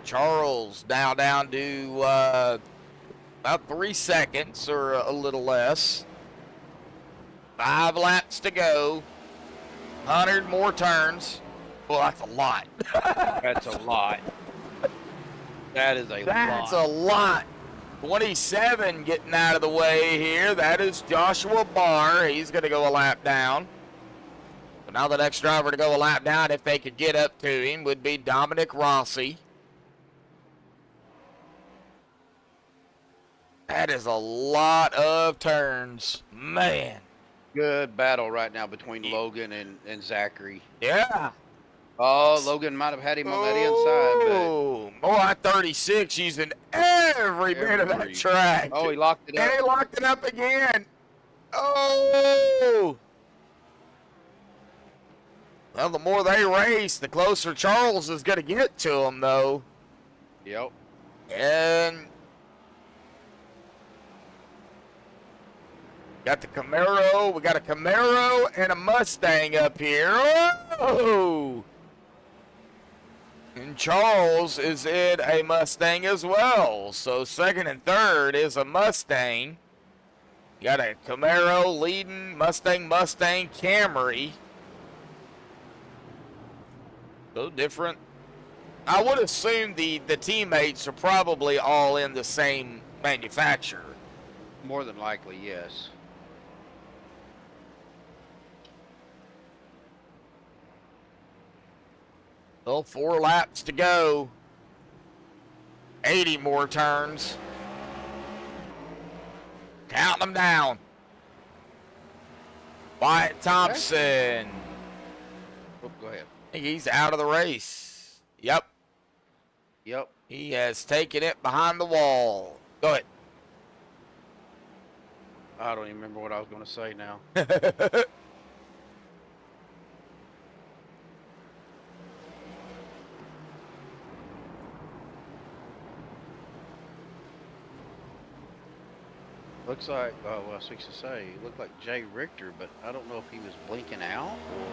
Charles now down to about 3 seconds or a little less. 5 laps to go. 100 more turns. Well, that's a lot. That's a lot. That is a lot. That's a lot. 27 getting out of the way here. That is Joshua Barr. He's going to go a lap down. So now the next driver to go a lap down, if they could get up to him, would be Dominic Rossi. That is a lot of turns. Man. Good battle right now between Logan and Zachary. Yeah. Oh, Logan might have had him on that inside. Oh, boy, 36 using every bit of that track. Oh, he locked it up. And he locked it up again. Oh. Well, the more they race, the closer Charles is going to get to him, though. Yep. And got the Camaro. We got a Camaro and a Mustang up here. Oh! And Charles is in a Mustang as well. So second and third is a Mustang. Got a Camaro leading, Mustang, Camry. So different. I would assume the teammates are probably all in the same manufacturer. More than likely, yes. Well, 4 laps to go. 80 more turns. Count them down. Wyatt Thompson. Oh, go ahead. He's out of the race. Yep. Yep. He has taken it behind the wall. Go ahead. I don't even remember what I was going to say now. Looks like, well, I was fixing to say, it looked like Jay Richter, but I don't know if he was blinking out or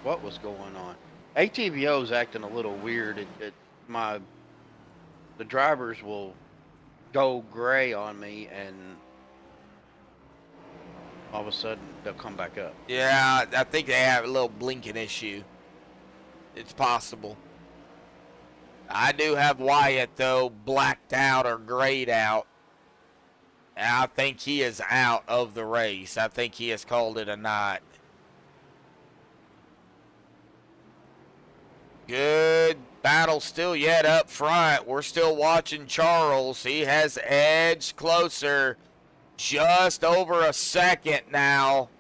what was going on. ATVO's acting a little weird. The drivers will go gray on me, and all of a sudden they'll come back up. Yeah, I think they have a little blinking issue. It's possible. I do have Wyatt, though, blacked out or grayed out. And I think he is out of the race. I think he has called it a night. Good battle still yet up front. We're still watching Charles. He has edged closer. Just over a second now.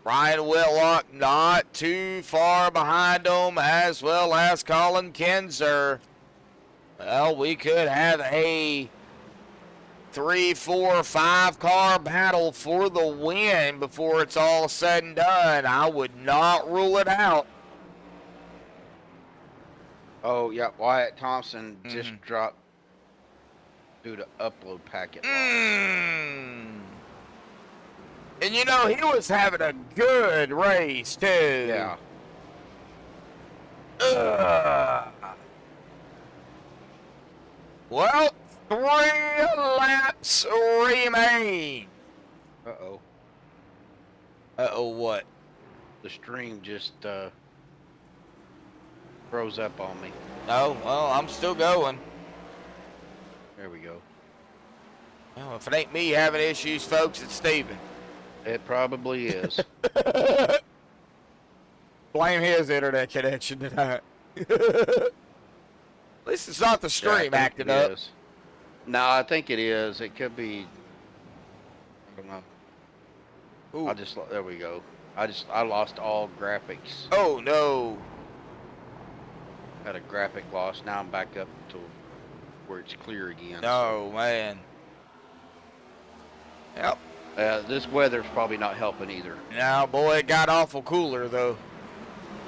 Ryan Whitlock not too far behind him, as well as Colin Kinzer. Well, we could have a 3, 4, 5 car battle for the win before it's all said and done. I would not rule it out. Oh, yeah, Wyatt Thompson just dropped due to upload packet loss. And you know, he was having a good race, too. Yeah. Well, 3 laps remain. Uh-oh. Uh-oh, what? The stream just froze up on me. Oh, well, I'm still going. There we go. Well, if it ain't me having issues, folks, it's Steven. It probably is. Blame his internet connection tonight. At least it's not the stream acting up. Is. No, I think it is. It could be. I don't know. Ooh. There we go. I lost all graphics. Oh, no. Had a graphic loss. Now I'm back up to where it's clear again. Oh, man. Yep. This weather's probably not helping either. Now, boy, it got awful cooler, though.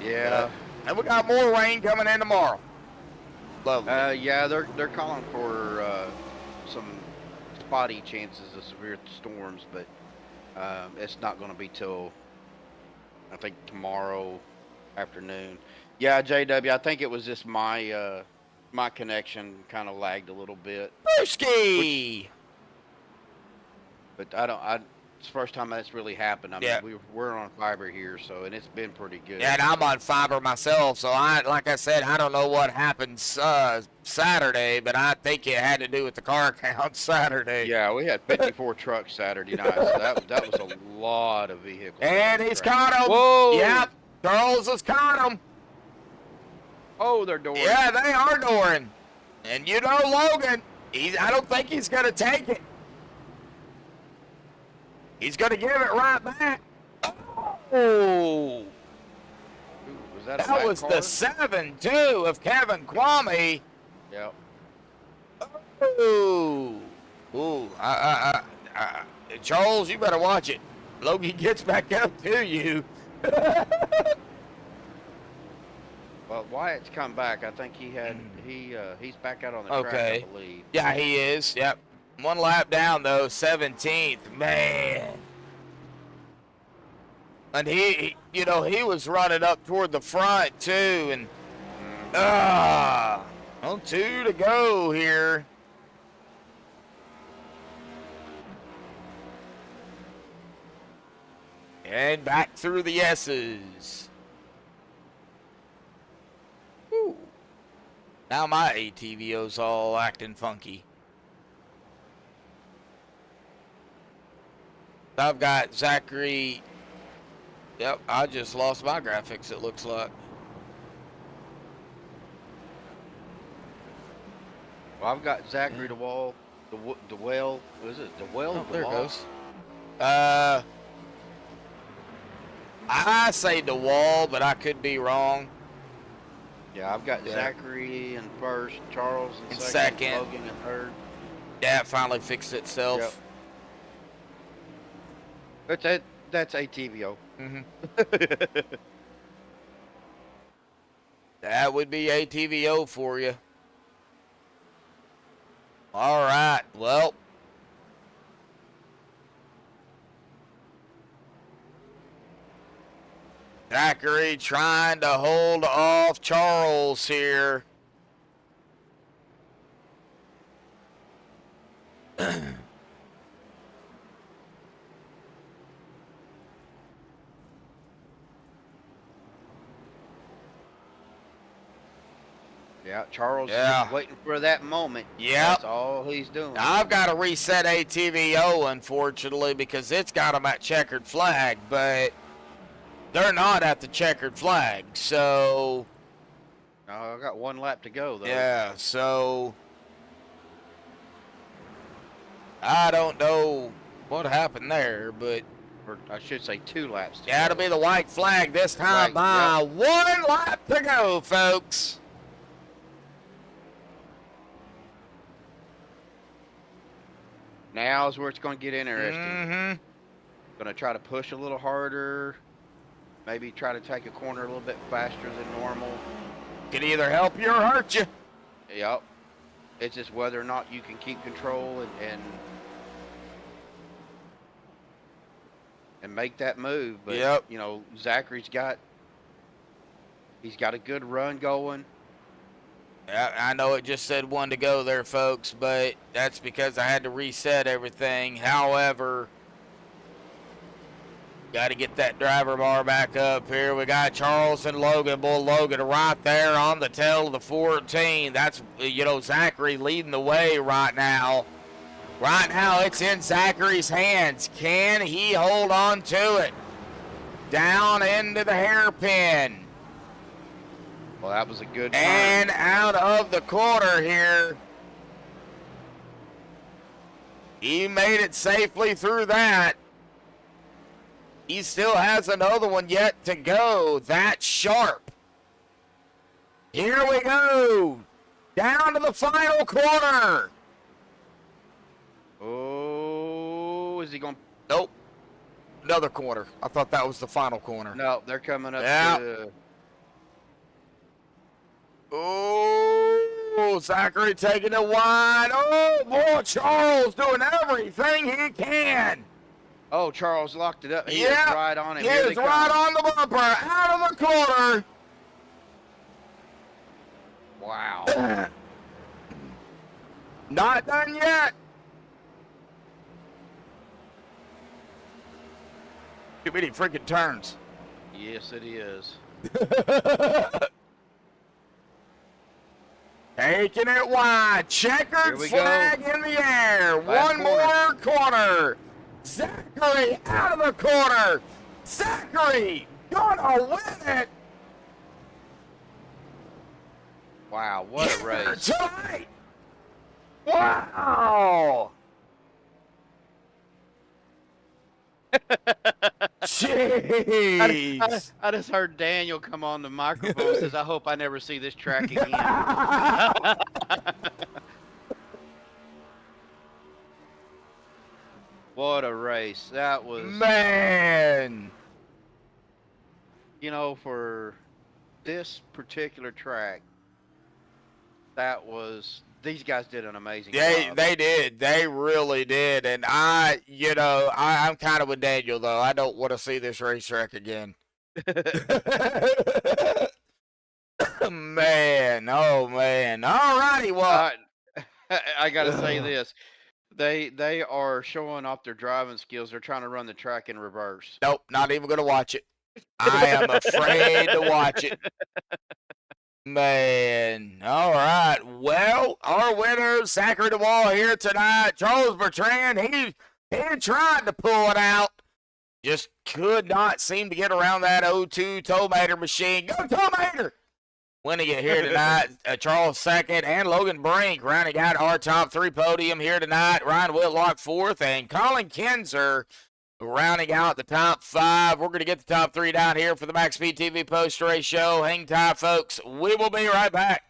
Yeah. And we got more rain coming in tomorrow. Lovely. Yeah, they're calling for some spotty chances of severe storms, but it's not going to be till I think tomorrow afternoon. Yeah, JW, I think it was just my my connection kind of lagged a little bit. Brewski! But it's the first time that's really happened. I mean, we're on fiber here, so, and it's been pretty good. Yeah, and I'm on fiber myself, so like I said, I don't know what happened Saturday, but I think it had to do with the car count Saturday. Yeah, we had 54 trucks Saturday night, so that was a lot of vehicles. And he's caught him. Whoa! Yep, Charles has caught him. Oh, they're dooring. Yeah, they are dooring. And you know Logan, I don't think he's going to take it. He's going to give it right back. Oh. Was that was the 7-2 of Kevin Kwame. Yep. Ooh. Ooh. Charles, you better watch it. Logan gets back up to you. Well, Wyatt's come back. I think he's back out on the track, I believe. Yeah, he is. Yep. 1 lap down, though, 17th. Man. And he was running up toward the front, too. And, well, 2 to go here. And back through the S's. Whew. Now my ATVO's all acting funky. I've got Zachary. Yep, I just lost my graphics, it looks like. Well, I've got Zachary DeWall, DeWell, what is it? DeWell? Oh, there it goes. I say DeWall, but I could be wrong. Yeah, I've got Zachary in first, Charles in second, Logan in third. Yeah, it finally fixed itself. Yep. That's ATVO. That would be ATVO for you. All right, well. Zachary trying to hold off Charles here. Yeah, Charles Yeah. is waiting for that moment. Yep. That's all he's doing. I've got to reset ATVO, unfortunately, because it's got them at checkered flag, but they're not at the checkered flag, so... I got 1 lap to go, though. Yeah, so... I don't know what happened there, but... Or I should say 2 laps to yeah, go. it'll be the white flag this time by Yep. 1 lap to go, folks. Now's where it's going to get interesting. Mm-hmm. Going to try to push a little harder. Maybe try to take a corner a little bit faster than normal. Could either help you or hurt you. Yep. It's just whether or not you can keep control and make that move. But, Yep. you know, Zachary's got a good run going. Yeah, I know it just said 1 to go there, folks, but that's because I had to reset everything. However, got to get that driver bar back up here. We got Charles and Logan. Boy, Logan right there on the tail of the 14. That's, you know, Zachary leading the way right now. Right now, it's in Zachary's hands. Can he hold on to it? Down into the hairpin. Well, that was a good turn. And out of the corner here. He made it safely through that. He still has another one yet to go. That's sharp. Here we go. Down to the final corner. Oh, is he going? Nope. Another corner. I thought that was the final corner. No, they're coming up to... Oh, Zachary taking it wide. Oh, boy, Charles doing everything he can. Oh, Charles locked it up. He is Yep. right on it. He Here is they come. right on the bumper. Out of the corner. Wow. Not done yet. Too many freaking turns. Yes, it is. Taking it wide. Checkered we flag in the air. Last One more corner. Zachary out of the corner. Zachary gonna win it. Wow, what a race. Tonight. Wow. Jeez. I just heard Daniel come on the microphone and says, I hope I never see this track again. What a race. That was, Man. you know, for this particular track, that was, these guys did an amazing job. They did. They really did. And I'm kind of with Daniel, though. I don't want to see this racetrack again. Man. Oh, man. All righty. Well, I got to say this. They are showing off their driving skills. They're trying to run the track in reverse. nope, not even going to watch it. I am afraid to watch it. Man. All right. Well, our winner, Zachary DeWall here tonight. Charles Bertrand, he tried to pull it out. Just could not seem to get around that 0-2 Tomater machine. Go Tomater! Winning it here tonight. Charles second and Logan Brink rounding out our top 3 podium here tonight. Ryan Whitlock 4th and Colin Kinzer rounding out the top 5. We're going to get the top 3 down here for the MaxspeedTV post-race show. Hang tight, folks. We will be right back.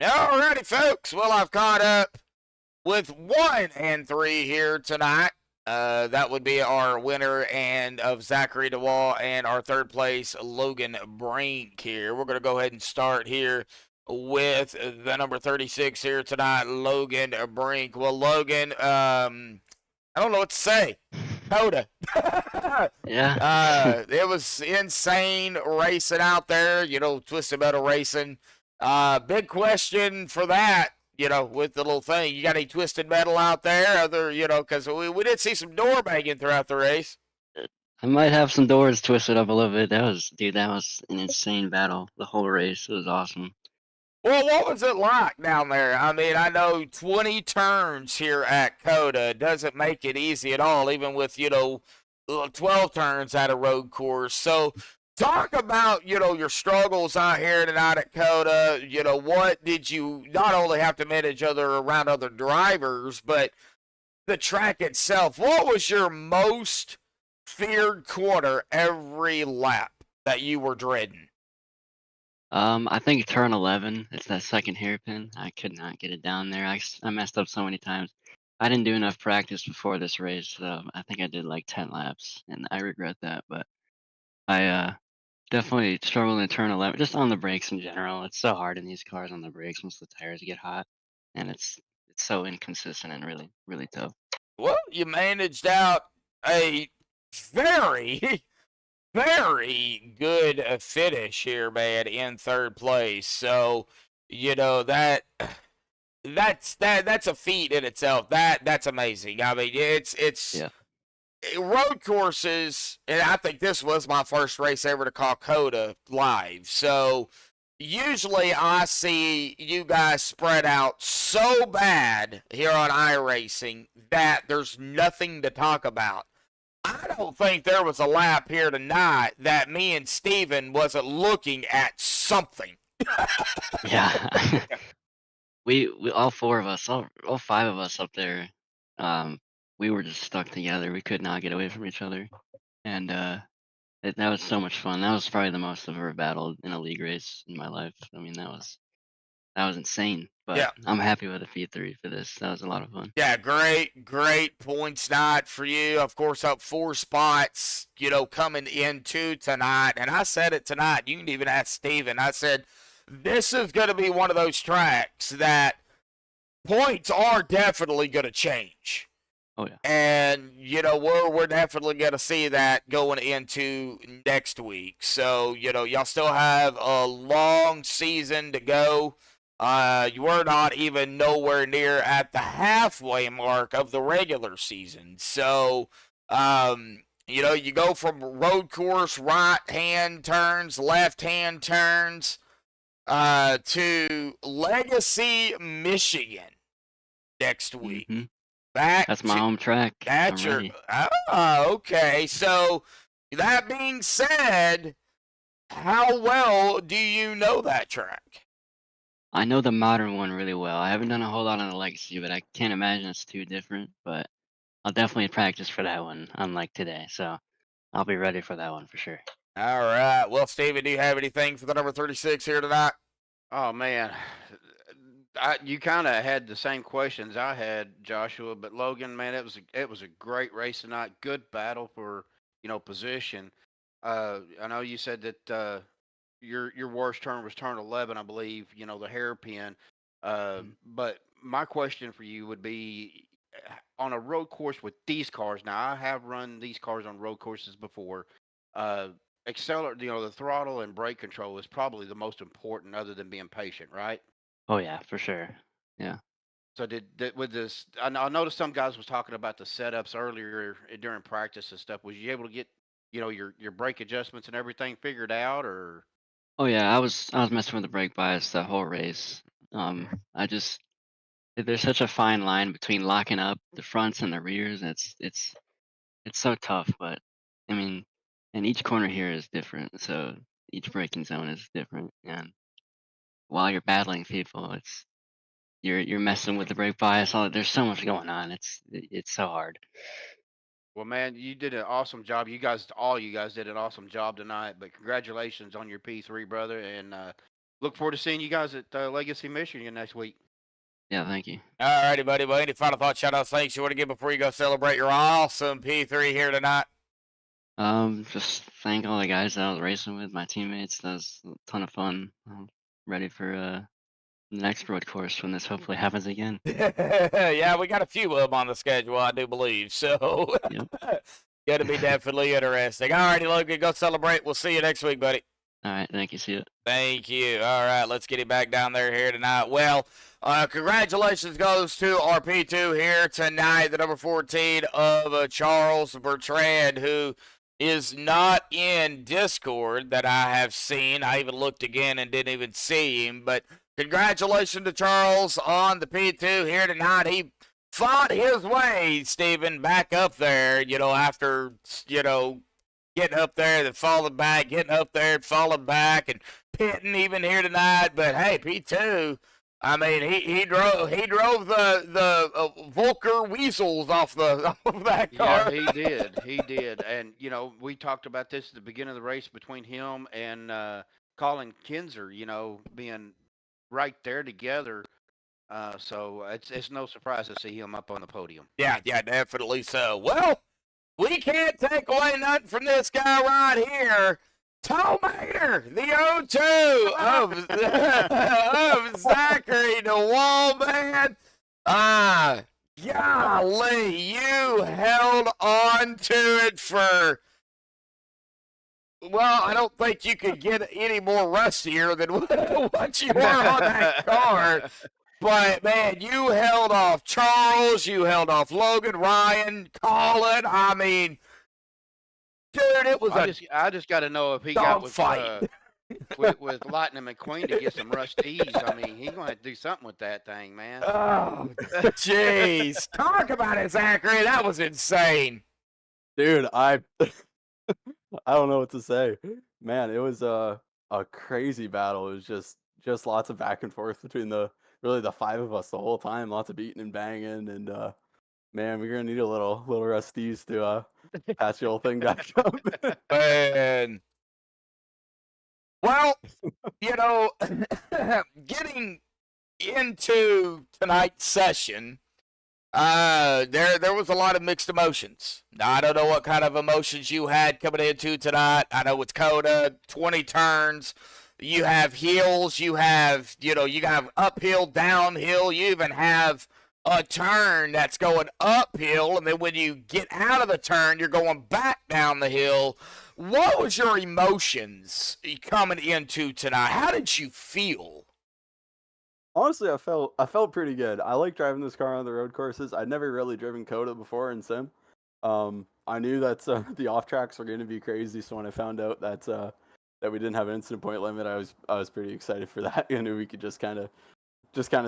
Alrighty, folks. Well, I've caught up with 1 and 3 here tonight. That would be our winner and of Zachary DeWall and our third place Logan Brink here. We're going to go ahead and start here with the number 36 here tonight, Logan Brink. Well, Logan, I don't know what to say. COTA. Yeah. It was insane racing out there, Twisted Metal Racing. Big question for that, with the little thing. You got any Twisted Metal out there? Other, because we did see some door banging throughout the race. I might have some doors twisted up a little bit. That was an insane battle. The whole race. It was awesome. Well, what was it like down there? I mean, I know 20 turns here at COTA doesn't make it easy at all, even with, 12 turns at a road course. So talk about, your struggles out here tonight at COTA. What did you not only have to manage around other drivers, but the track itself? What was your most feared corner every lap that you were dreading? I think turn 11. It's that second hairpin. I could not get it down there. I messed up so many times. I didn't do enough practice before this race. So I think I did like 10 laps, and I regret that. But I definitely struggled in turn 11, just on the brakes in general. It's so hard in these cars on the brakes once the tires get hot, and it's so inconsistent and really, really tough. Well, you managed out a very, very good finish here, man, in third place. So, that's a feat in itself. That's amazing. I mean, it's Yeah. road courses, and I think this was my first race ever to call COTA live. So usually I see you guys spread out so bad here on iRacing that there's nothing to talk about. I don't think there was a lap here tonight that me and Steven wasn't looking at something. Yeah. we all four of us, all five of us up there, we were just stuck together. We could not get away from each other, and that was so much fun. That was probably the most I've ever battled in a league race in my life. I mean, that was insane. But Yeah. I'm happy with a P3 for this. That was a lot of fun. Yeah, great points night for you. Of course, up 4 spots, coming into tonight. And I said it tonight. You can even ask Steven. I said, this is going to be one of those tracks that points are definitely going to change. Oh, yeah. And, we're definitely going to see that going into next week. So, y'all still have a long season to go. You were not even nowhere near at the halfway mark of the regular season. So, you go from road course, right-hand turns, left-hand turns, to Legacy, Michigan next week. Mm-hmm. That's my home track. That's I'm your. ready. Okay. So, that being said, how well do you know that track? I know the modern one really well. I haven't done a whole lot on the Legacy, but I can't imagine it's too different. But I'll definitely practice for that one, unlike today. So I'll be ready for that one for sure. All right. Well, Steven, do you have anything for the number 36 here tonight? Oh man, you kind of had the same questions I had, Joshua. But Logan, man, it was a great race tonight. Good battle for position. I know you said that your worst turn was turn 11, I believe. The hairpin. But my question for you would be, on a road course with these cars. Now, I have run these cars on road courses before. Accelerate, the throttle and brake control is probably the most important, other than being patient, right? Oh yeah, for sure. Yeah. So did with this, I noticed some guys was talking about the setups earlier during practice and stuff. Was you able to get, your brake adjustments and everything figured out, or? Oh yeah, I was messing with the brake bias the whole race. There's such a fine line between locking up the fronts and the rears. It's so tough, but I mean, and each corner here is different, so each braking zone is different. And while you're battling people, you're messing with the brake bias. There's so much going on. It's so hard. Well, man, you did an awesome job. All you guys did an awesome job tonight. But congratulations on your P3, brother. And look forward to seeing you guys at Legacy, Michigan next week. Yeah, thank you. All righty, buddy. Well, any final thoughts, shout outs, thanks you want to give before you go celebrate your awesome P3 here tonight? Just thank all the guys that I was racing with, my teammates. That was a ton of fun. I'm ready for the next road course when this hopefully happens again. Yeah, we got a few of them on the schedule, I do believe. So, Yep. going to be definitely interesting. All righty, Logan, go celebrate. We'll see you next week, buddy. All right, thank you. See you. Thank you. All right, let's get him back down there here tonight. Well, congratulations goes to our P2 here tonight, the number 14 of Charles Bertrand, who is not in Discord that I have seen. I even looked again and didn't even see him. But congratulations to Charles on the P2 here tonight. He fought his way, Stephen, back up there, after, getting up there, then falling back, getting up there, and falling back, and pitting even here tonight. But hey, P2, I mean, he drove the Volker Weasels off that car. Yeah, he did. And we talked about this at the beginning of the race between him and Colin Kinzer, being right there together. So it's no surprise to see him up on the podium. Yeah, definitely so. Well, we can't take away nothing from this guy right here. Tom Mater, the O2 of Zachary DeWall, man. Golly, you held on to it for, well, I don't think you could get any more rustier than what you were on that car. But, man, you held off Charles, you held off Logan, Ryan, Colin. I mean, dude, it was I just got to know if he got with Lightning McQueen to get some rusties. I mean, he's going to do something with that thing, man. Oh, jeez. Talk about it, Zachary. That was insane. Dude, I don't know what to say. Man, it was a crazy battle. It was just lots of back and forth between the five of us the whole time. Lots of beating and banging, and man, we're gonna need a little rusties to patch the whole thing back up. Man. Well, getting into tonight's session, there was a lot of mixed emotions. Now, I don't know what kind of emotions you had coming into tonight. I know it's COTA, 20 turns. You have hills, you have uphill, downhill, you even have a turn that's going uphill, and then when you get out of the turn, you're going back down the hill. What was your emotions coming into tonight? How did you feel? Honestly, I felt pretty good. I like driving this car on the road courses. I'd never really driven COTA before in sim. I knew that the off tracks were going to be crazy, so when I found out that we didn't have an instant point limit, I was pretty excited for that. I knew we could just kind of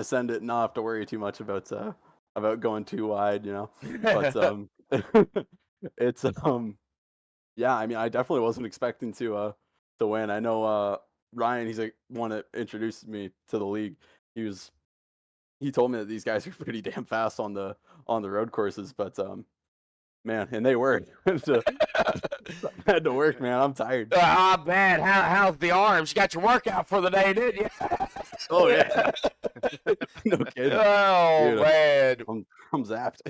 send it and not have to worry too much about going too wide, But it's yeah, I mean, I definitely wasn't expecting to win. I know Ryan, he's like one that introduced me to the league. He told me that these guys are pretty damn fast on the road courses, but man, and they were. So, I had to work, man. I'm tired. Man, how's the arms? You got your workout for the day, didn't you? Oh yeah. No kidding. Oh, dude, man. I'm zapped.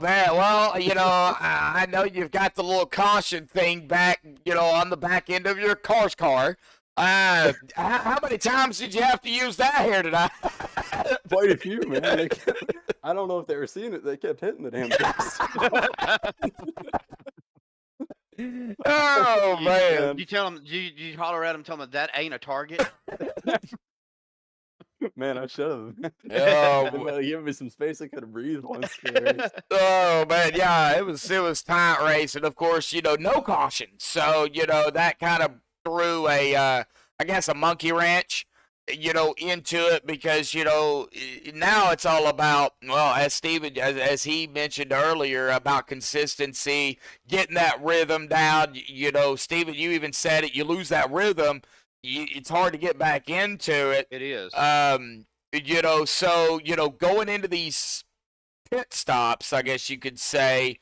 Man. Well, I know you've got the little caution thing back, on the back end of your car. How many times did you have to use that here tonight? Quite a few, man. I don't know if they were seeing it. They kept hitting the damn things. Oh, man. You tell them, you holler at them, tell them that ain't a target. Man, I should have. Oh, Give me some space. I could have breathed once. oh, man, yeah, it was tight racing. Of course, no caution. So, that kind of threw I guess a monkey wrench, into it because, now it's all about, well, as Steven, as he mentioned earlier, about consistency, getting that rhythm down. Steven, you even said it, you lose that rhythm, it's hard to get back into it. It is. So, going into these pit stops, I guess you could say,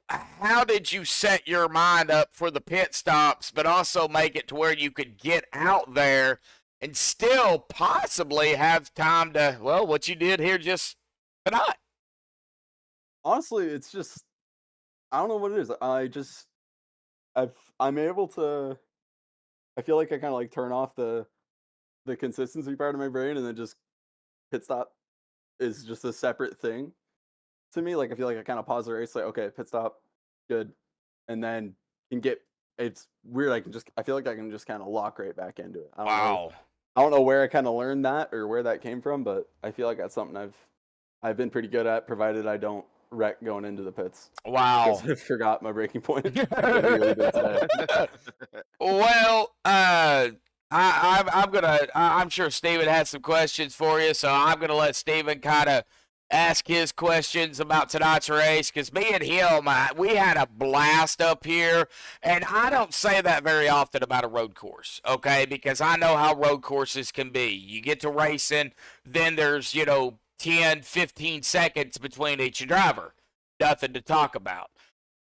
how did you set your mind up for the pit stops, but also make it to where you could get out there and still possibly have time to, well, what you did here just tonight. Honestly, it's just I don't know what it is. I'm able to. I feel like I kind of like turn off the consistency part of my brain, and then just pit stop is just a separate thing to me. Like I feel like I kind of pause the race, like okay, pit stop, good, and then can get. It's weird. I feel like I can just kind of lock right back into it. I don't know where I kind of learned that or where that came from, but I feel like that's something I've been pretty good at, provided I don't wreck going into the pits. Wow. 'Cause I forgot my braking point. I really did today. Well, I'm sure Steven has some questions for you, so I'm gonna let Steven kind of ask his questions about tonight's race, because me and him, we had a blast up here, and I don't say that very often about a road course, okay, because I know how road courses can be. You get to racing, then there's 10, 15 seconds between each driver, nothing to talk about.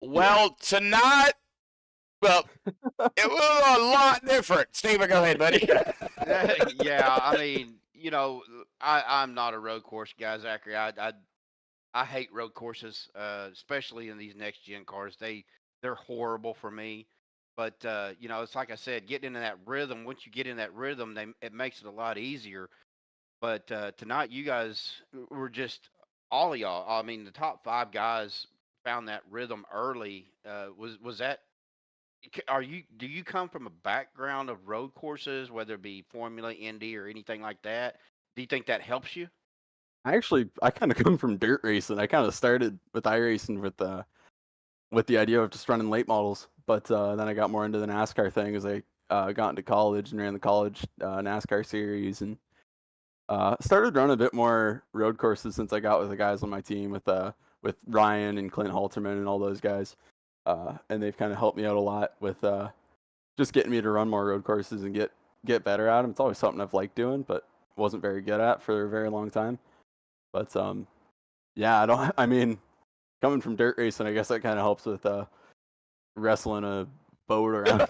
Well, tonight, well, it was a lot different. Steven, go ahead, buddy. Yeah, I mean, I'm not a road course guy, Zachary. I hate road courses, especially in these next gen cars. They're horrible for me. But it's like I said, getting into that rhythm. Once you get in that rhythm, it makes it a lot easier. But tonight, you guys were just all of y'all. I mean, the top 5 guys found that rhythm early. Was that? Do you come from a background of road courses, whether it be Formula, Indy, or anything like that? Do you think that helps you? I kind of come from dirt racing. I kind of started with iRacing with the idea of just running late models, but then I got more into the NASCAR thing as I got into college and ran the college NASCAR series, and started running a bit more road courses since I got with the guys on my team with Ryan and Clint Halterman and all those guys, and they've kind of helped me out a lot with just getting me to run more road courses and get better at them. It's always something I've liked doing, but wasn't very good at for a very long time. But yeah, I mean, coming from dirt racing, I guess that kind of helps with wrestling a boat around.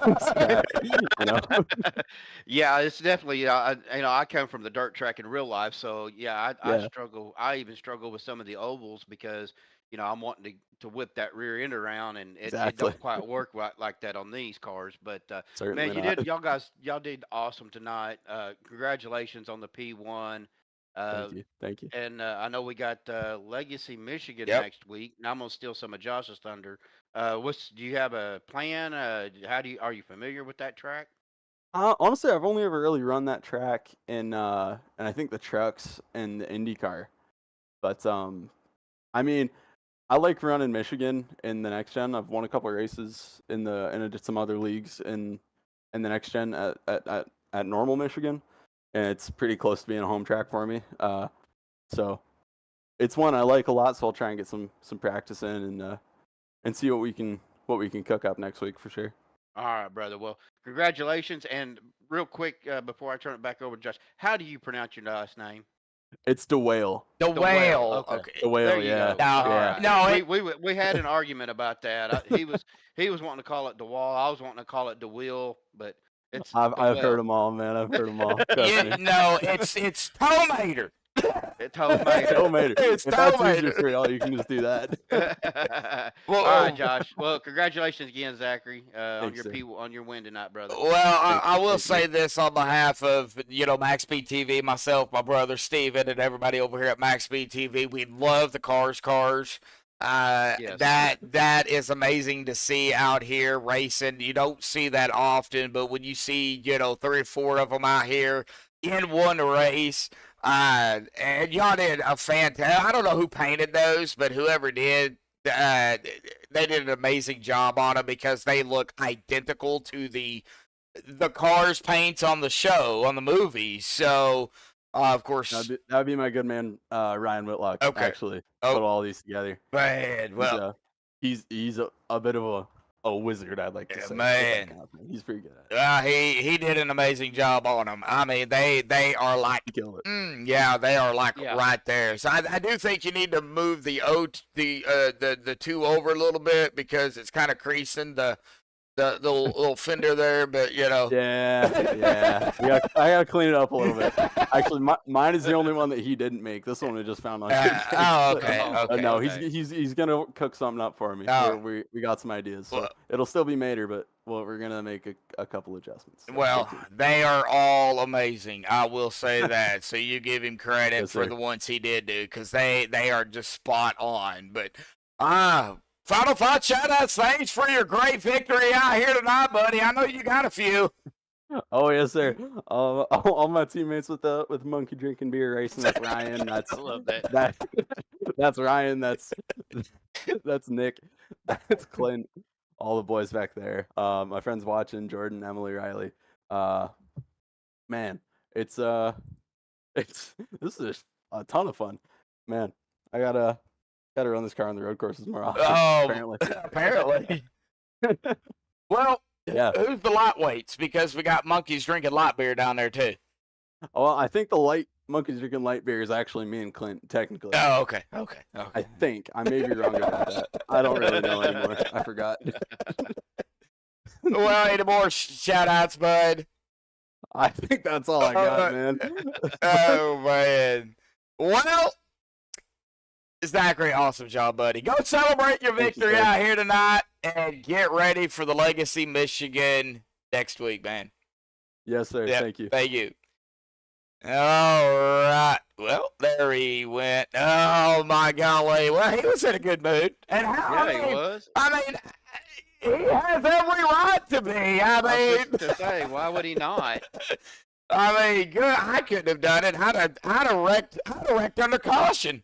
Yeah, it's definitely. I come from the dirt track in real life, so yeah, I struggle. I even struggle with some of the ovals because I'm wanting to whip that rear end around, and it don't quite work like that on these cars. But man, y'all did awesome tonight. Congratulations on the P1. Thank you. And I know we got Legacy Michigan Yep. next week. And I'm gonna steal some of Josh's thunder. Do you have a plan? Are you familiar with that track? Honestly, I've only ever really run that track in and I think the trucks and the IndyCar. But I mean, I like running Michigan in the next gen. I've won a couple of races in some other leagues in the next gen at normal Michigan, and it's pretty close to being a home track for me. So it's one I like a lot. So I'll try and get some practice in and see what we can cook up next week for sure. All right, brother. Well, congratulations. And real quick, before I turn it back over to Josh, how do you pronounce your last name? It's DeWale. The whale. Okay. The whale. There you Yeah. go. All right. No, we had an argument about that. He was wanting to call it DeWall. I was wanting to call it DeWill, but it's. I've heard them all, man. I've heard them all. No, it's Tomater. It's Tomater. It's if that's Tomater. easier for y'all, you can just do that. Well, all right, Josh. Well, congratulations again, Zachary, Thanks, on your win tonight, brother. Well, I will say this on behalf of MaxspeedTV, myself, my brother Steven, and everybody over here at MaxspeedTV. We love the cars. Yes. That is amazing to see out here racing. You don't see that often, but when you see 3 or 4 of them out here in one race. And y'all did a fantastic. I don't know who painted those, but whoever did, they did an amazing job on them because they look identical to the cars paints on the show, on the movie. So, of course, that would be my good man Ryan Whitlock. Okay. Actually, put all these together. Man, well, he's a bit of a wizard, I'd like to say. Man, he's pretty good at it. he did an amazing job on them. I mean, they are like, He killed it. they are like right there. So I do think you need to move the 2 over a little bit because it's kind of creasing the the little fender there, but you know. Yeah. I gotta clean it up a little bit. Actually, mine is the only one that he didn't make. This one we just found on. Oh, okay. Okay. No, okay. he's gonna cook something up for me. Oh. We got some ideas, so Well- it'll still be Mater, but we're gonna make a couple adjustments. So Well, stay tuned. they are all amazing. I will say that. So you give him credit Yes, for sir. the ones he did do, because they are just spot on. But final thoughts, shout outs, thanks for your great victory out here tonight, buddy. I know you got a few. Oh yes, sir. All my teammates with Monkey Drinking Beer Racing. That's Ryan. That's I love that. that's Ryan. That's Nick. That's Clint. All the boys back there. My friends watching, Jordan, Emily, Riley. Man, it's this is just a ton of fun. Man, I gotta run this car on the road courses more often. Oh, apparently. apparently. Well, Yeah. who's the lightweights? Because we got monkeys drinking light beer down there too. Well, I think the monkeys drinking light beer is actually me and Clint, technically. Oh, okay. Okay. I think. I may be wrong about that. I don't really know anymore. I forgot. Well, any more shout outs, bud? I think that's all I got, man. Oh, man. Well, Zachary, awesome job, buddy. Go celebrate your Thank you, victory sir. out here tonight and get ready for the Legacy Michigan next week, man. Yes, sir. Yep, Thank you. Thank you. All right. Well, there he went. Oh, my golly. Well, he was in a good mood. And how, Yeah, he was. I mean, he has every right to be. I I was mean, just to say, why would he not? I mean, good. I couldn't have done it. I'd have wrecked under caution.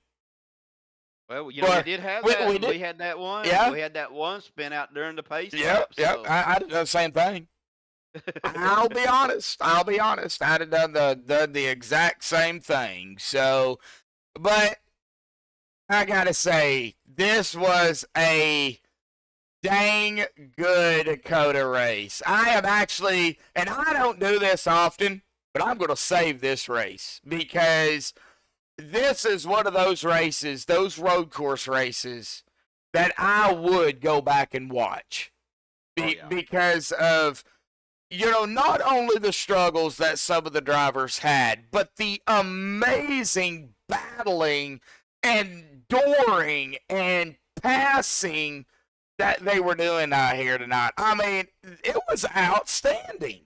Well, you know, Well, we did have we- that. we did- We had that one. Yeah. We had that one spin out during the pace. Yep, lap, yep. so- I did the same thing. I'll be honest. I'd have done the exact same thing. So, but I gotta say, this was a dang good COTA race. I am actually, and I don't do this often, but I'm going to save this race because this is one of those races, those road course races, that I would go back and watch because of, you know, not only the struggles that some of the drivers had, but the amazing battling and dooring and passing that they were doing out here tonight. I mean, it was outstanding.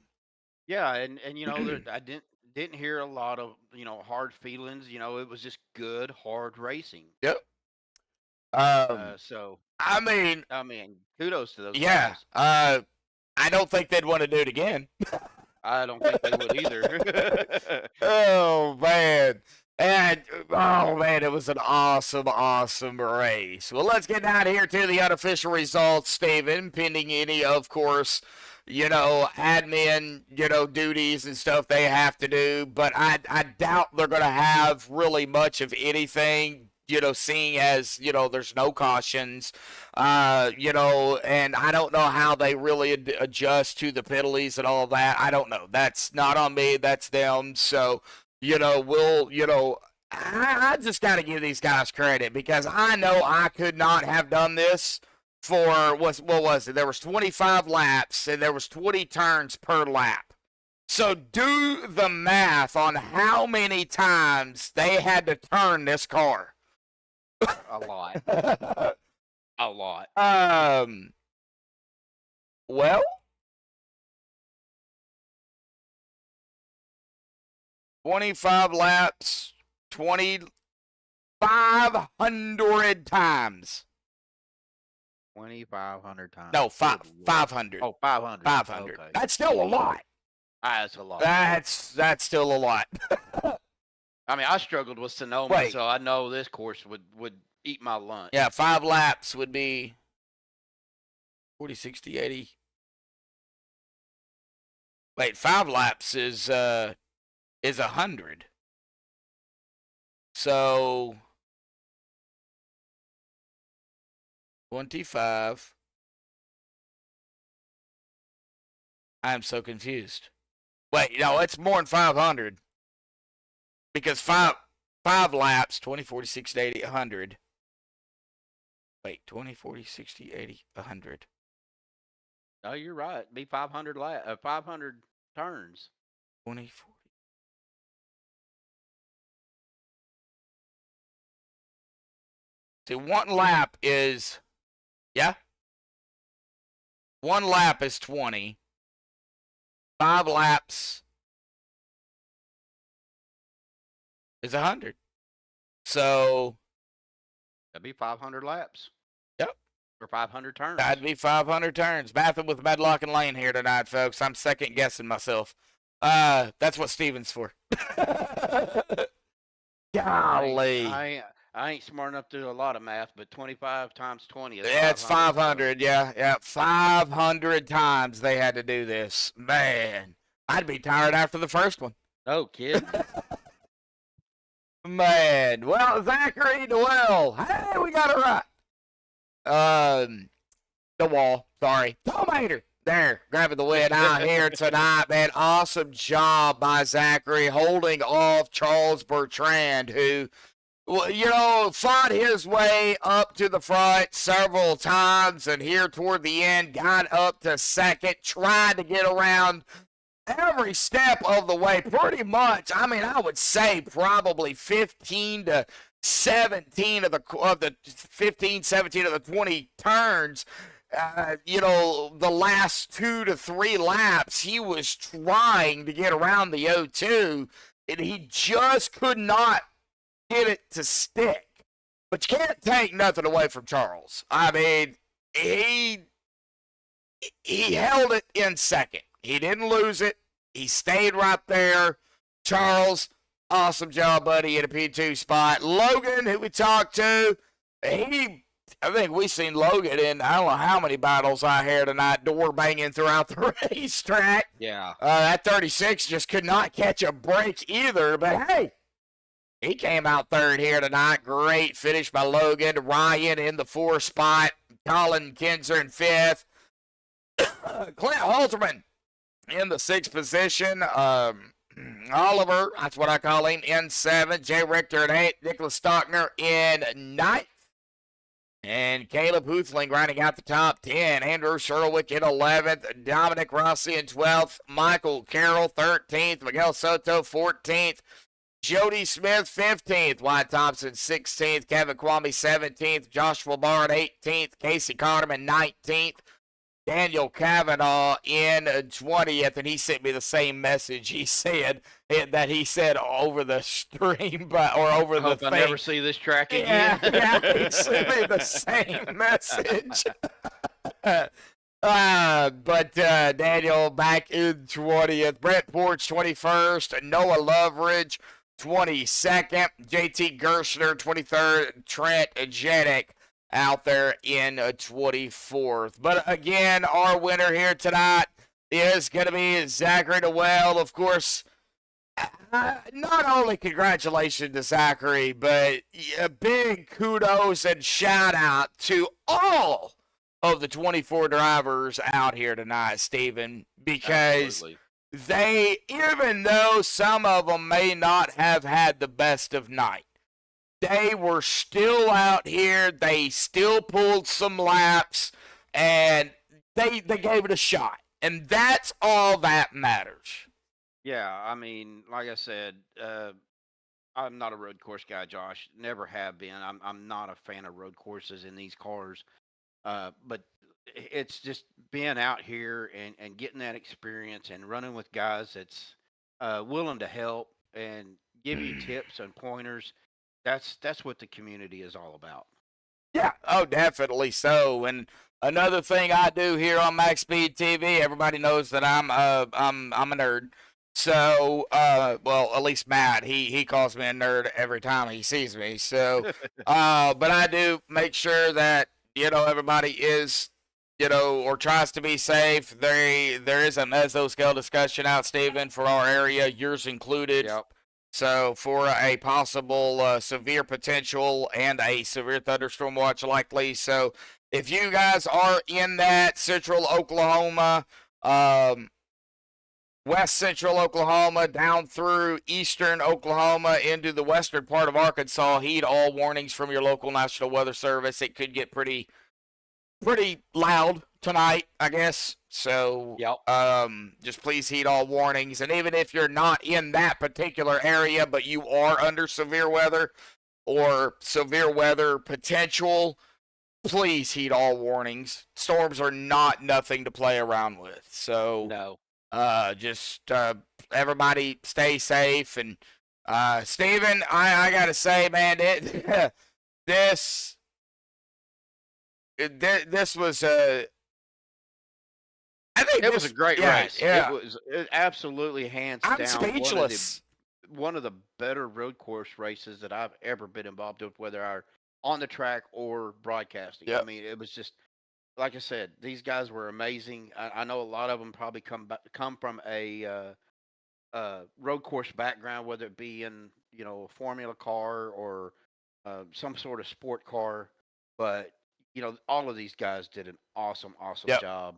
Yeah, and you know, I didn't hear a lot of, you know, hard feelings. You know, it was just good, hard racing. Yep. So I mean, kudos to those yeah. guys. I don't think they'd want to do it again. I don't think they would either. Oh man. And oh man, it was an awesome race. Well, let's get down here to the unofficial results, Steven, pending any, of course, you know, admin, you know, duties and stuff they have to do. But I doubt they're going to have really much of anything, you know, seeing as, you know, there's no cautions, you know, and I don't know how they really adjust to the penalties and all that. I don't know. That's not on me. That's them. So, you know, I just got to give these guys credit because I know I could not have done this for, what was it? There was 25 laps and there was 20 turns per lap. So do the math on how many times they had to turn this car. A lot. A lot. Well, 25 laps, 2,500 times. 2,500 times. No, Good Lord. 500. Oh, 500. 500. Okay. That's still a lot. That's a lot. That's still a lot. I mean, I struggled with Sonoma, Wait. so I know this course would eat my lunch. Yeah, 5 laps would be 40, 60, 80. Wait, 5 laps is 100. So 25. I'm so confused. Wait, no, it's more than 500. Because 5 laps, 20, 40, 60, 80, 100. Wait, 20, 40, 60, 80, 100. Oh, you're right. Be 500 turns. 20, 40. See, one lap is, yeah? One lap is 20. 5 laps is 100. So, That'd be 500 laps. Yep. Or 500 turns. That'd be 500 turns. Bathing with Medlock and Lane here tonight, folks. I'm second guessing myself. That's what Steven's for. Golly. I ain't smart enough to do a lot of math, but 25 times 20 is Yeah, it's 500. Yeah. 500 times they had to do this. Man, I'd be tired after the first one. Oh, kid. Man, well, Zachary Noel. Hey, we got it right. The wall. Sorry. Tomater. There, grabbing the win out here tonight, man. Awesome job by Zachary holding off Charles Bertrand, who, well, you know, fought his way up to the front several times, and here toward the end got up to second, tried to get around every step of the way, pretty much. I mean, I would say probably 15 to 17 of the 15, 17 of the 20 turns. You know, the last 2 to 3 laps, he was trying to get around the O2, and he just could not get it to stick. But you can't take nothing away from Charles. I mean, he held it in second. He didn't lose it. He stayed right there. Charles, awesome job, buddy, in a P2 spot. Logan, who we talked to, I think we seen Logan in I don't know how many battles out here tonight, door banging throughout the racetrack. Yeah. That 36 just could not catch a break either. But hey, he came out third here tonight. Great finish by Logan. Ryan in the 4th spot. Colin Kinzer in 5th. Clint Halterman in the 6th position. Oliver, that's what I call him, in 7th. Jay Richter in 8th. Nicholas Stockner in 9th. And Caleb Huthling rounding out the top 10. Andrew Surowiec in 11th. Dominic Rossi in 12th. Michael Carroll 13th. Miguel Soto 14th. Jody Smith 15th. Wyatt Thompson 16th. Kevin Kwame 17th. Joshua Barr 18th. Casey Carterman 19th. Daniel Kavanagh in 20th, and he sent me the same message. He said that he said over the stream, or over the thing. I never see this track again. Yeah, he sent me the same message. But Daniel back in 20th. Brett Porch 21st. Noah Loveridge 22nd. JT Gershner 23rd. Trent Janik out there in 24th. But again, our winner here tonight is going to be Zachary Noel. Of course, not only congratulations to Zachary, but a big kudos and shout out to all of the 24 drivers out here tonight, Stephen, because they, even though some of them may not have had the best of night, they were still out here. They still pulled some laps, and they gave it a shot. And that's all that matters. Yeah, I mean, like I said, I'm not a road course guy, Josh. Never have been. I'm not a fan of road courses in these cars. But it's just being out here and getting that experience and running with guys that's willing to help and give you tips and pointers. That's what the community is all about. Yeah, oh, definitely so. And another thing I do here on MaxspeedTV, everybody knows that I'm a nerd. So, well, at least Matt, he calls me a nerd every time he sees me. So, but I do make sure that, you know, everybody is, you know, or tries to be safe. There is a mesoscale discussion out, Stephen, for our area, yours included. Yep. So for a possible severe potential and a severe thunderstorm watch likely. So if you guys are in that central Oklahoma, west central Oklahoma, down through eastern Oklahoma into the western part of Arkansas, heed all warnings from your local National Weather Service. It could get pretty pretty loud tonight, I guess. So, Yep. just please heed all warnings. And even if you're not in that particular area, but you are under severe weather or severe weather potential, please heed all warnings. Storms are not nothing to play around with. So, No. just everybody stay safe. And Steven, I gotta say, man, this was I think It was a great race. Yeah. It absolutely hands I'm down speechless. one of the better road course races that I've ever been involved with, whether I on the track or broadcasting. Yep. I mean, it was just like I said. These guys were amazing. I know a lot of them probably come from a road course background, whether it be in a Formula car or some sort of sport car, but all of these guys did an awesome Yep. job.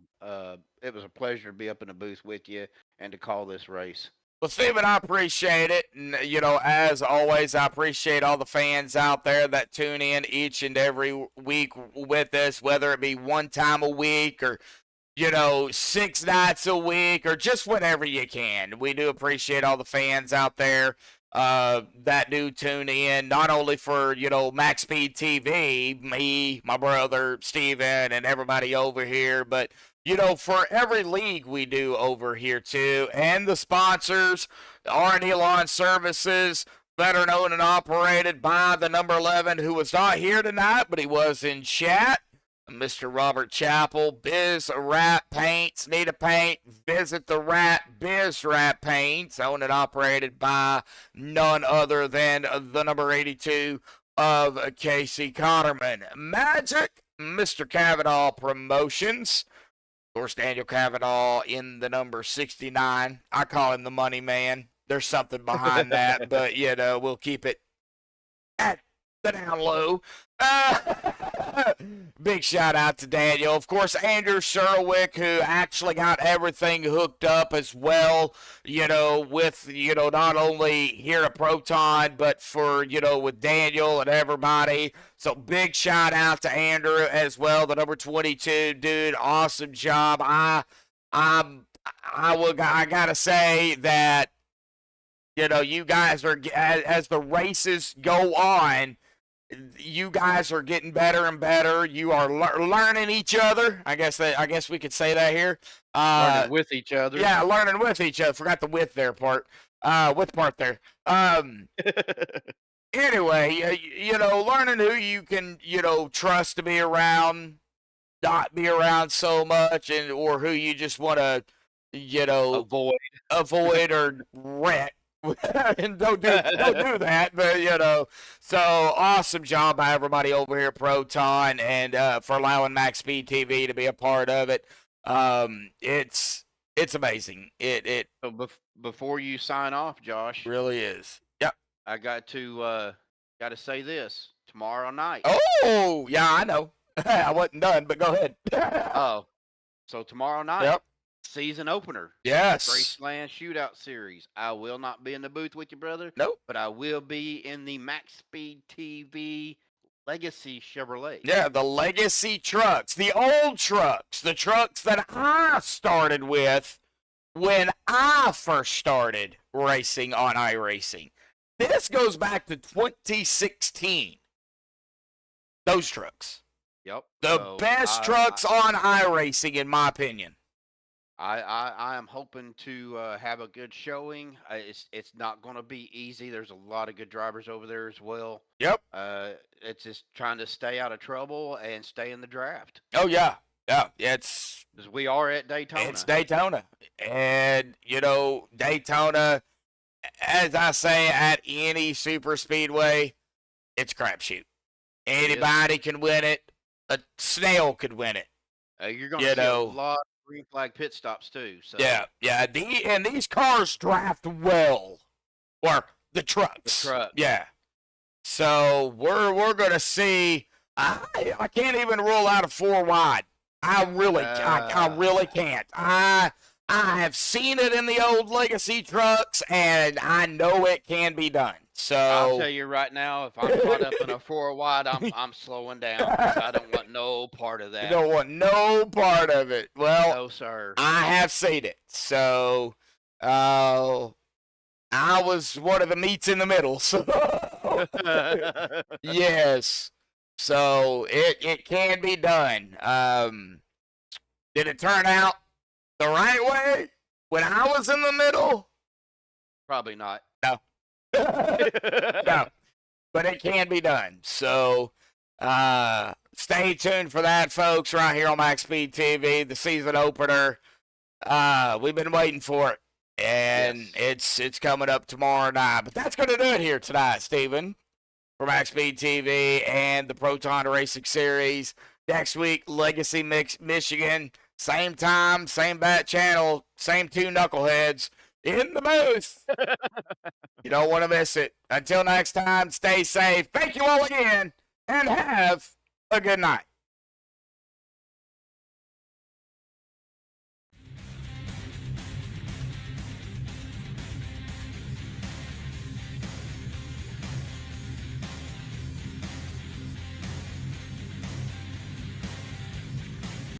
It was a pleasure to be up in the booth with you and to call this race. Well, Steven, I appreciate it. And, as always, I appreciate all the fans out there that tune in each and every week with us, whether it be one time a week or, 6 nights a week or just whenever you can. We do appreciate all the fans out there that do tune in, not only for, MaxspeedTV, me, my brother, Steven, and everybody over here, but for every league we do over here too, and the sponsors, R&E Lawn Services, better known and operated by the number 11, who was not here tonight, but he was in chat, Mr. Robert Chappell. Biz Rat Paints, need a paint, visit the Rat Biz Rat Paints, owned and operated by none other than the number 82 of Casey Cotterman. Magic, Mr. Kavanagh Promotions. Of course, Daniel Kavanagh in the number 69. I call him the money man. There's something behind that, but, we'll keep it at the down low. Big shout out to Daniel. Of course, Andrew Surowiec, who actually got everything hooked up as well, with, not only here at Proton, but for, with Daniel and everybody. So big shout out to Andrew as well, the number 22 dude. Awesome job. I gotta say that, you guys are, as the races go on, you guys are getting better and better. You are learning each other. I guess we could say that here. Learning with each other. Yeah, learning with each other. Forgot the with there part. With part there. Anyway, learning who you can, trust to be around, not be around so much, and or who you just want to, avoid or wreck. And don't do that, but so awesome job by everybody over here at Proton, and for allowing MaxspeedTV to be a part of it. It's amazing. It So before you sign off, Josh, really is. Yep. I got to say this tomorrow night. Oh yeah, I know. I wasn't done, but go ahead. Oh, so tomorrow night. Yep. Season opener. Yes. Graceland Shootout Series. I will not be in the booth with you, brother. Nope. But I will be in the MaxspeedTV Legacy Chevrolet. Yeah, the legacy trucks, the old trucks, the trucks that I started with when I first started racing on iRacing. This goes back to 2016. Those trucks. Yep. The best trucks on iRacing, in my opinion. I am hoping to have a good showing. It's not going to be easy. There's a lot of good drivers over there as well. Yep. It's just trying to stay out of trouble and stay in the draft. Oh yeah. It's because we are at Daytona. It's Daytona, and Daytona, as I say at any super speedway, it's a crapshoot. Anybody can win it. A snail could win it. You're going to see a lot of green flag pit stops too. So yeah. And these cars draft well, or the trucks. Yeah. So we're gonna see. I can't even rule out a 4 wide. I really can't. I have seen it in the old legacy trucks, and I know it can be done. I'll So tell you right now, if I'm caught up in a 4 wide, I'm slowing down. 'Cause I don't want no part of you that. don't want no part of it. Well, No, sir. I have seen it. So I was one of the meats in the middle. So yes. So it can be done. Did it turn out the right way when I was in the middle? Probably not. No. No. But it can be done. So stay tuned for that, folks, right here on MaxspeedTV, the season opener. We've been waiting for it. And it's coming up tomorrow night. But that's going to do it here tonight, Stephen, for MaxspeedTV and the Proton Racing Series. Next week, Legacy Michigan. Same time, same bat channel, same two knuckleheads in the booth. You don't want to miss it. Until next time, stay safe. Thank you all again, and have a good night.